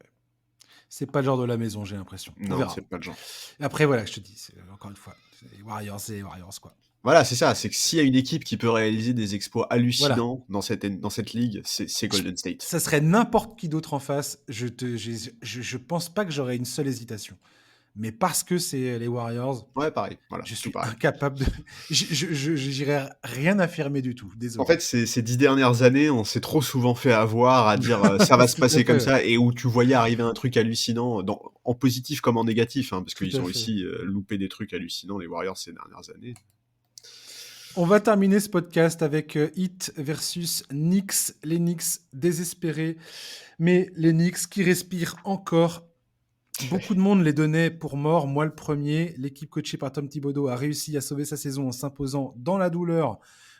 C'est pas le genre de la maison, j'ai l'impression. On Non, verra. c'est pas le genre. Après, voilà, je te dis, encore une fois, c'est les Warriors, quoi. Voilà, c'est ça, c'est que s'il y a une équipe qui peut réaliser des exploits Voilà. hallucinants dans cette ligue, c'est Golden State. Ça serait n'importe qui d'autre en face. Je pense pas que j'aurais une seule hésitation. Mais parce que c'est les Warriors, Ouais, pareil, voilà, je tout suis pareil. incapable de. J'irais rien affirmer du tout. En Désolé. fait, ces 10 dernières années, on s'est trop souvent fait avoir à dire ça va se Tout à passer fait, comme ouais. ça, et où tu voyais arriver un truc hallucinant, en positif comme en négatif, hein, parce Tout qu'ils à ont fait. aussi loupé des trucs hallucinants, les Warriors, ces dernières années. On va terminer ce podcast avec Heat versus Knicks. Les Knicks désespérés, mais les Knicks qui respirent encore. Beaucoup de monde les donnait pour morts, moi le premier. L'équipe coachée par Tom Thibodeau a réussi à sauver sa saison en s'imposant dans la douleur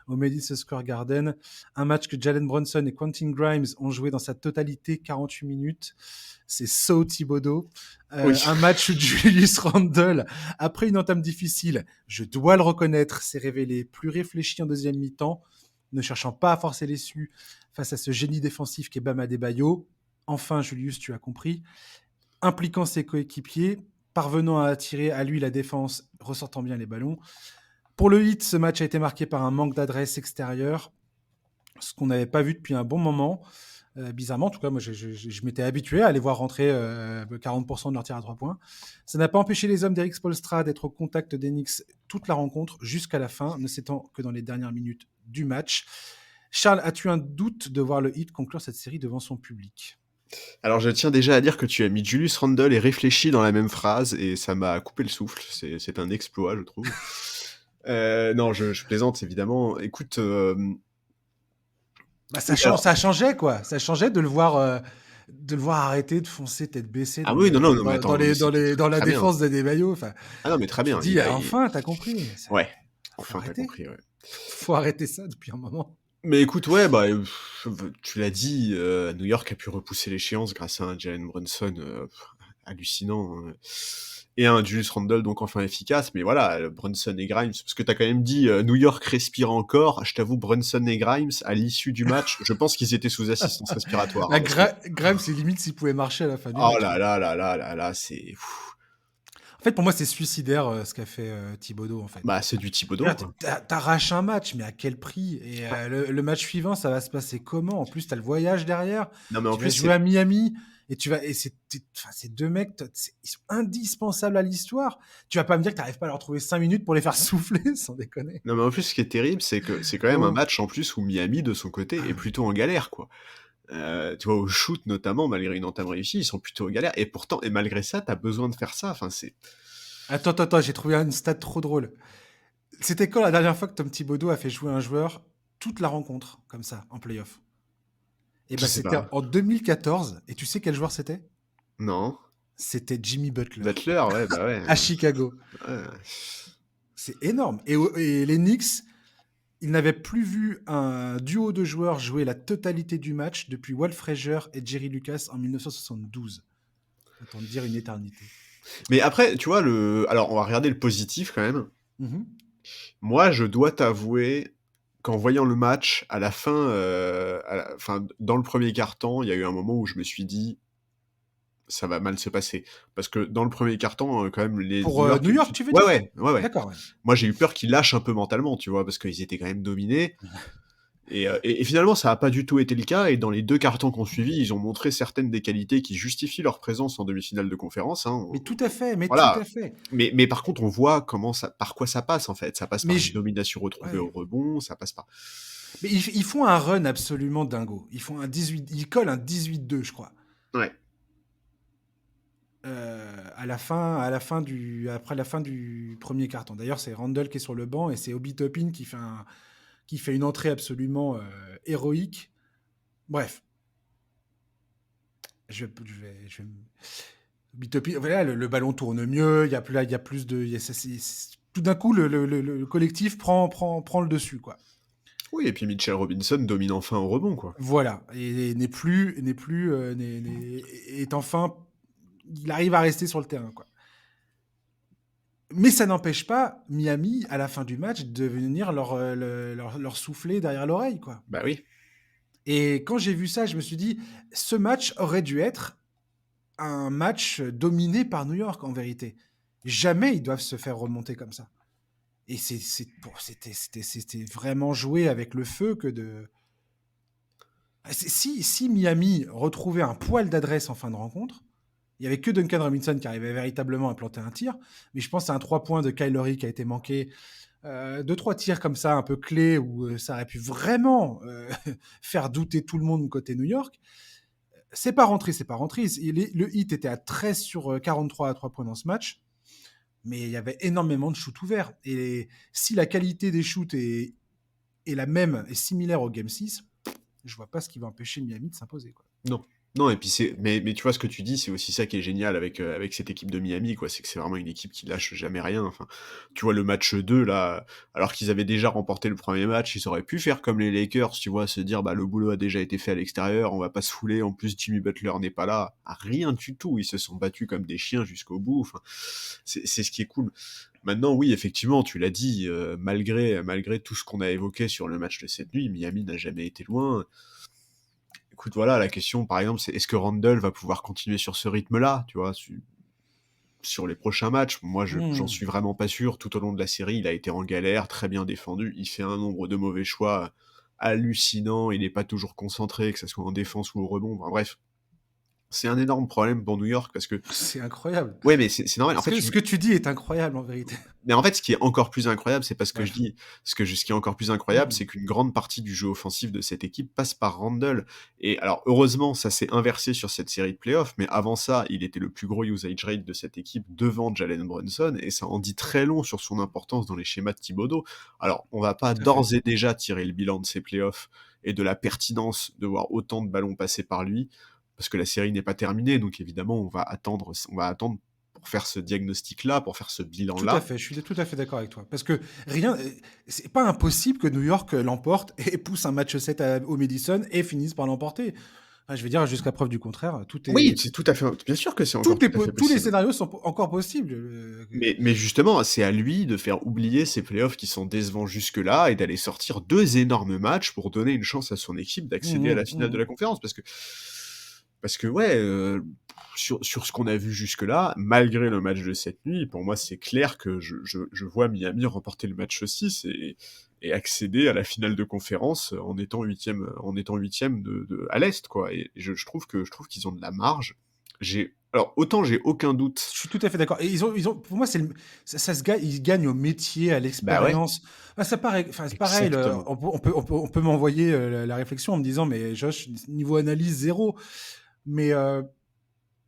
au Madison Square Garden. Un match que Jalen Brunson et Quentin Grimes ont joué dans sa totalité, 48 minutes. C'est so Thibodeau. Oui. Un match où Julius Randle, après une entame difficile, je dois le reconnaître, s'est révélé plus réfléchi en deuxième mi-temps, ne cherchant pas à forcer l'issue face à ce génie défensif qu'est Bam Adebayo. Enfin, Julius, tu as compris. Impliquant ses coéquipiers, parvenant à attirer à lui la défense, ressortant bien les ballons. Pour le Heat, ce match a été marqué par un manque d'adresse extérieure, ce qu'on n'avait pas vu depuis un bon moment. Bizarrement, en tout cas, moi, je m'étais habitué à aller voir rentrer 40% de leur tir à 3 points. Ça n'a pas empêché les hommes d'Eric Spoelstra d'être au contact des Knicks toute la rencontre jusqu'à la fin, ne s'étant que dans les dernières minutes du match. Charles, as-tu un doute de voir le Heat conclure cette série devant son public ? Alors, je tiens déjà à dire que tu as mis Julius Randle et réfléchi dans la même phrase, et ça m'a coupé le souffle. C'est un exploit, je trouve. Non, je plaisante, évidemment. Écoute, Bah, ça changeait, quoi. Ça changeait de le voir arrêter de foncer tête baissée ah oui, non, mais dans attends, mais c'était dans la très bien. défense d'Adebayo. Enfin, Ah non, mais très tu bien. te dis, enfin, t'as compris. Ouais, Faut enfin, t'as arrêter. compris, ouais. Faut arrêter ça depuis un moment. Mais écoute, ouais, bah, tu l'as dit, New York a pu repousser l'échéance grâce à un Jalen Brunson hallucinant, hein, et un Julius Randle donc enfin efficace. Mais voilà, Brunson et Grimes, parce que t'as quand même dit New York respire encore. Je t'avoue, Brunson et Grimes, à l'issue du match, je pense qu'ils étaient sous assistance respiratoire. La Hein, parce que... Grimes, c'est limite s'il pouvait marcher à la fin du Oh match. là là là là là là, c'est... En fait, pour moi, c'est suicidaire ce qu'a fait Thibodeau, en fait. Bah, c'est du Thibodeau, Là, quoi. t'arraches un match, mais à quel prix? Et le match suivant, ça va se passer comment? En plus, t'as le voyage derrière. Non, mais en Tu vas plus, jouer c'est à Miami et enfin, ces deux mecs, ils sont indispensables à l'histoire. Tu vas pas me dire que t'arrives pas à leur trouver 5 minutes pour les faire souffler, sans déconner. non, mais en plus, ce qui est terrible, c'est que c'est quand même un Oh. match en plus où Miami, de son côté, est plutôt en galère, quoi. Tu vois, au shoot notamment, malgré une entame réussie, ils sont plutôt en galère. Et pourtant, et malgré ça, t'as besoin de faire ça. Enfin, c'est. Attends, j'ai trouvé une stat trop drôle. C'était quand la dernière fois que Tom Thibodeau a fait jouer un joueur toute la rencontre, comme ça, en playoff? Et Je ben, sais c'était pas. en 2014. Et tu sais quel joueur c'était? Non. C'était Jimmy Butler, Butler, ouais, bah ouais. à Chicago. Ouais. C'est énorme. Et les Knicks, ils n'avaient plus vu un duo de joueurs jouer la totalité du match depuis Walt Frazier et Jerry Lucas en 1972. Autant te dire une éternité. Mais après, tu vois, alors on va regarder le positif quand même. Mhm. Moi, je dois t'avouer qu'en voyant le match, à la fin, enfin, dans le premier quart-temps, il y a eu un moment où je me suis dit, ça va mal se passer. Parce que dans le premier quart-temps, quand même, les Pour New York... New York, tu veux Ouais, dire? ouais, ouais, ouais. D'accord, ouais. Moi, j'ai eu peur qu'ils lâchent un peu mentalement, tu vois, parce qu'ils étaient quand même dominés. Et finalement, ça n'a pas du tout été le cas. Et dans les deux cartons qu'on suivi, ils ont montré certaines des qualités qui justifient leur présence en demi-finale de conférence. Hein. Mais tout à fait, mais tout Voilà. à fait. Mais par contre, on voit par quoi ça passe, en fait. Ça passe Mais par une domination retrouvée ouais. au rebond, ça passe par... Mais ils font un run absolument dingo. Ils collent un 18-2, je crois. Ouais. Après la fin du premier carton. D'ailleurs, c'est Randall qui est sur le banc et c'est Obi Toppin qui fait une entrée absolument héroïque. Bref, Obi Toppin, voilà, le ballon tourne mieux, il y a plus de, tout d'un coup, le collectif prend le dessus, quoi. Oui, et puis Mitchell Robinson domine enfin au rebond, quoi. Voilà, et est enfin, il arrive à rester sur le terrain, quoi. Mais ça n'empêche pas Miami, à la fin du match, de venir leur souffler derrière l'oreille, quoi. Bah oui. Et quand j'ai vu ça, je me suis dit, ce match aurait dû être un match dominé par New York, en vérité. Jamais ils doivent se faire remonter comme ça. Et c'était vraiment joué avec le feu que de... Si Miami retrouvait un poil d'adresse en fin de rencontre, il n'y avait que Duncan Robinson qui arrivait véritablement à planter un tir, mais je pense à un 3 points de Kyle Lowry qui a été manqué, 2-3 tirs comme ça un peu clés où ça aurait pu vraiment faire douter tout le monde côté New York. C'est pas rentré. Le hit était à 13 sur 43 à 3 points dans ce match, mais il y avait énormément de shoots ouverts. Et si la qualité des shoots est la même, est similaire au Game 6, je vois pas ce qui va empêcher Miami de s'imposer, quoi. Non. Non, et puis mais tu vois ce que tu dis, c'est aussi ça qui est génial avec cette équipe de Miami, quoi. C'est que c'est vraiment une équipe qui lâche jamais rien. Enfin, tu vois le match 2 là, alors qu'ils avaient déjà remporté le premier match, ils auraient pu faire comme les Lakers, tu vois, se dire bah le boulot a déjà été fait à l'extérieur, on va pas se fouler. En plus, Jimmy Butler n'est pas là. Ah, rien du tout. Ils se sont battus comme des chiens jusqu'au bout. Enfin, c'est ce qui est cool. Maintenant, oui, effectivement, tu l'as dit, malgré tout ce qu'on a évoqué sur le match de cette nuit, Miami n'a jamais été loin. Écoute, voilà, la question, par exemple, c'est est-ce que Randall va pouvoir continuer sur ce rythme-là, tu vois, sur les prochains matchs? Moi, j'en suis vraiment pas sûr. Tout au long de la série, il a été en galère, très bien défendu. Il fait un nombre de mauvais choix hallucinant. Il n'est pas toujours concentré, que ce soit en défense ou au rebond. Enfin, bref, c'est un énorme problème pour New York parce que... C'est incroyable. Ouais, mais c'est normal. En fait, Ce que tu dis est incroyable, en vérité. Mais en fait, ce qui est encore plus incroyable, c'est pas ce que je Bref. dis. Ce qui est encore plus incroyable, c'est qu'une grande partie du jeu offensif de cette équipe passe par Randle. Et alors, heureusement, ça s'est inversé sur cette série de playoffs, mais avant ça, il était le plus gros usage rate de cette équipe devant Jalen Brunson, et ça en dit très long sur son importance dans les schémas de Thibodeau. Alors, on va pas Tout à fait. d'ores et déjà tirer le bilan de ces playoffs et de la pertinence de voir autant de ballons passer par lui, parce que la série n'est pas terminée, donc évidemment, on va attendre pour faire ce diagnostic-là, pour faire ce Tout à bilan-là. fait, je suis tout à fait d'accord avec toi. Parce que c'est pas impossible que New York l'emporte et pousse un match 7 au Madison et finisse par l'emporter. Enfin, je veux dire, jusqu'à preuve du contraire, Oui, c'est tout à fait, bien sûr que c'est encore tout à fait tous les possible. scénarios sont encore possibles. Mais justement, c'est à lui de faire oublier ces playoffs qui sont décevants jusque-là et d'aller sortir 2 énormes matchs pour donner une chance à son équipe d'accéder à la finale de la conférence. Parce que Parce que ouais, sur ce qu'on a vu jusque-là, malgré le match de cette nuit, pour moi, c'est clair que je vois Miami remporter le match 6 et accéder à la finale de conférence en étant huitième à l'Est, quoi. Et je trouve qu'ils ont de la marge. Alors, autant j'ai aucun doute. Je suis tout à fait d'accord. Et pour moi, ça se gagne, ils gagnent au métier, à Bah ouais, l'expérience. Ah, ça paraît, enfin, c'est pareil. exactement. On peut m'envoyer la réflexion en me disant, mais Josh, niveau analyse, zéro. Mais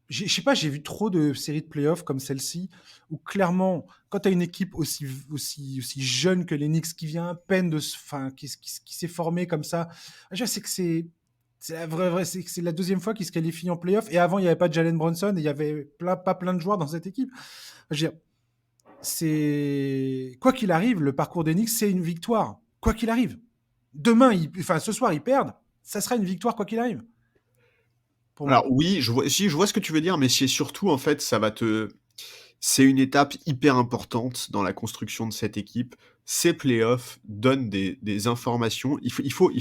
je sais pas, j'ai vu trop de séries de playoffs comme celle-ci où clairement, quand tu as une équipe aussi jeune que les Knicks qui vient à peine qui s'est formée comme ça, je sais que c'est la c'est la deuxième fois qu'ils se qualifient en playoff. Et avant, il n'y avait pas de Jalen Brunson et il y avait pas plein de joueurs dans cette équipe. Je veux dire, c'est quoi qu'il arrive, le parcours des Knicks, c'est une victoire. Quoi qu'il arrive. Demain, ce soir, ils perdent. Ça sera une victoire quoi qu'il arrive. Pour Alors moi. oui, je vois ce que tu veux dire, mais c'est surtout, en fait, c'est une étape hyper importante dans la construction de cette équipe. Ces playoffs donnent des informations. Il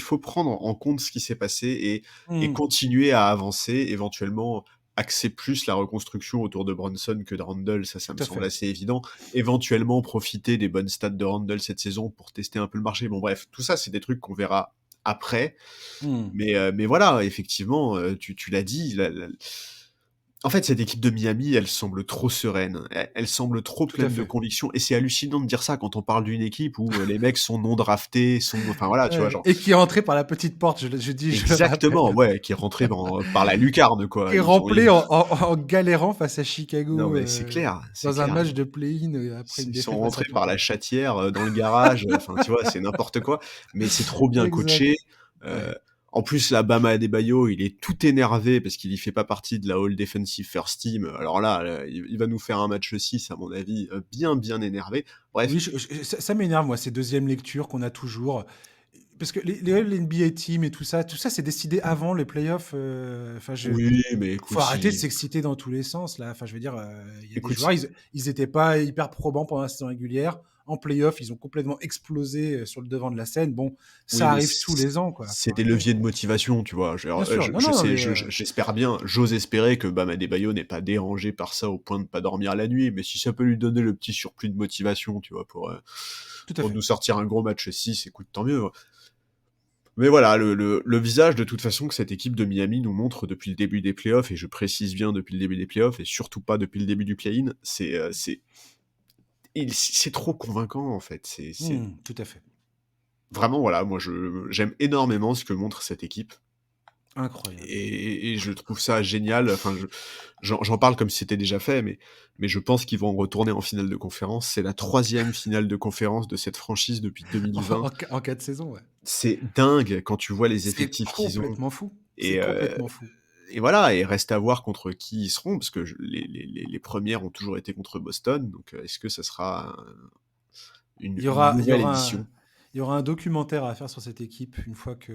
faut prendre en compte ce qui s'est passé et Hmm, continuer à avancer, éventuellement axer plus la reconstruction autour de Brunson que de Randle, ça me tout à semble fait. assez évident. Éventuellement profiter des bonnes stats de Randle cette saison pour tester un peu le marché. Bon bref, tout ça c'est des trucs qu'on verra après. Hmm, Mais voilà, effectivement, tu l'as dit, en fait, cette équipe de Miami, elle semble trop sereine, elle semble trop tout à pleine de fait. conviction, et c'est hallucinant de dire ça quand on parle d'une équipe où les mecs sont non draftés, enfin voilà, tu vois, genre Et qui est entré par la petite porte, je le exactement, rappelle. ouais, qui est rentré par la lucarne, quoi. Et rempli en galérant face à Non Chicago mais c'est clair, c'est dans un clair. match de play-in après une Ils sont défaite face à rentrés par la Atlanta. chatière, dans le garage, enfin, tu vois, c'est n'importe quoi, mais c'est trop bien Exact. coaché. Ouais. En plus, là, Bam Adebayo, il est tout énervé parce qu'il y fait pas partie de la All Defensive First Team. Alors là, il va nous faire un match 6, à mon avis, bien, bien énervé. Bref, Oui, ça m'énerve, moi, ces deuxièmes lectures qu'on a toujours. Parce que les NBA Team et tout ça, c'est décidé avant les playoffs. oui, mais Faut écoute, arrêter de si, s'exciter dans tous les sens, là. Enfin, je veux dire, il y a des écoute, joueurs, ils étaient pas hyper probants pendant la saison régulière. En playoff, ils ont complètement explosé sur le devant de la scène. Bon, oui, ça mais arrive tous les ans, quoi. Faut c'est des arrêter. leviers de motivation, tu vois. Bien sûr. Non, Je non, sais, mais j'espère bien, j'ose espérer que Bam Adebayo n'est pas dérangé par ça au point de pas dormir la nuit, mais si ça peut lui donner le petit surplus de motivation, tu vois, tout à pour fait. nous sortir un gros match 6, écoute, tant mieux. Mais voilà, le visage de toute façon que cette équipe de Miami nous montre depuis le début des playoffs, et je précise bien depuis le début des playoffs, et surtout pas depuis le début du play-in, c'est trop convaincant en fait. C'est Tout à fait. vraiment, voilà, moi j'aime énormément ce que montre cette équipe. Incroyable. Et je trouve ça génial. Enfin, j'en parle comme si c'était déjà fait, mais je pense qu'ils vont retourner en finale de conférence. C'est la troisième finale de conférence de cette franchise depuis 2020. En 4 saisons, ouais. C'est dingue quand tu vois les C'est effectifs qu'ils ont. complètement fou. C'est Et, complètement fou. et voilà, et reste à voir contre qui ils seront, parce que les premières ont toujours été contre Boston. Donc est-ce que ça sera Il y une aura, il y nouvelle aura un, édition? il y aura un documentaire à faire sur cette équipe une fois que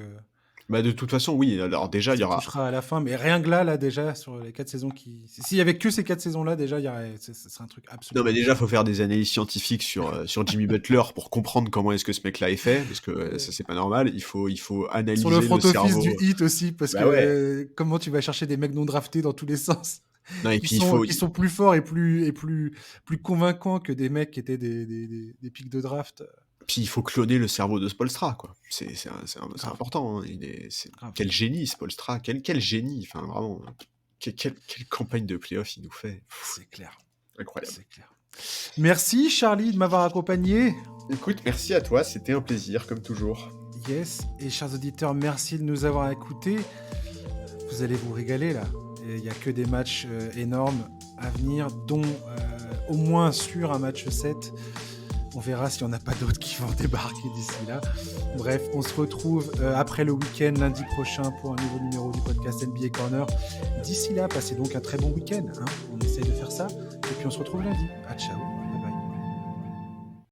Bah de toute façon, oui. Alors déjà, il y ça aura. touchera à la fin. Mais rien que là, déjà, sur les 4 saisons s'il y avait que ces 4 saisons-là, déjà, ce serait un truc Non, mais absolument déjà, incroyable. faut faire des analyses scientifiques sur Jimmy Butler pour comprendre comment est-ce que ce mec-là est fait, parce que ça, c'est pas normal. Il faut Sur le analyser front le office du cerveau. Heat aussi, parce que Bah ouais. comment tu vas chercher des mecs non draftés dans tous les sens, Non, et qui puis il sont, faut, qui sont plus forts et plus convaincants que des mecs qui étaient des pics de draft. puis il faut cloner le cerveau de Spoelstra, quoi. C'est Grave, important, hein. grave. Quel génie, Spoelstra. Quel génie. Enfin, vraiment. Quelle campagne de playoff il nous fait. Pff, C'est clair, incroyable. c'est clair. Merci Charlie de m'avoir accompagné. Écoute, merci à toi. C'était un plaisir, comme toujours. Yes, et chers auditeurs, merci de nous avoir écoutés. Vous allez vous régaler là. Il n'y a que des matchs énormes à venir, dont au moins sur un match 7. On verra s'il n'y en a pas d'autres qui vont débarquer d'ici là. Bref, on se retrouve après le week-end, lundi prochain, pour un nouveau numéro du podcast NBA Corner. D'ici là, passez donc un très bon week-end. On essaye de faire ça. Et puis on se retrouve lundi. À ciao.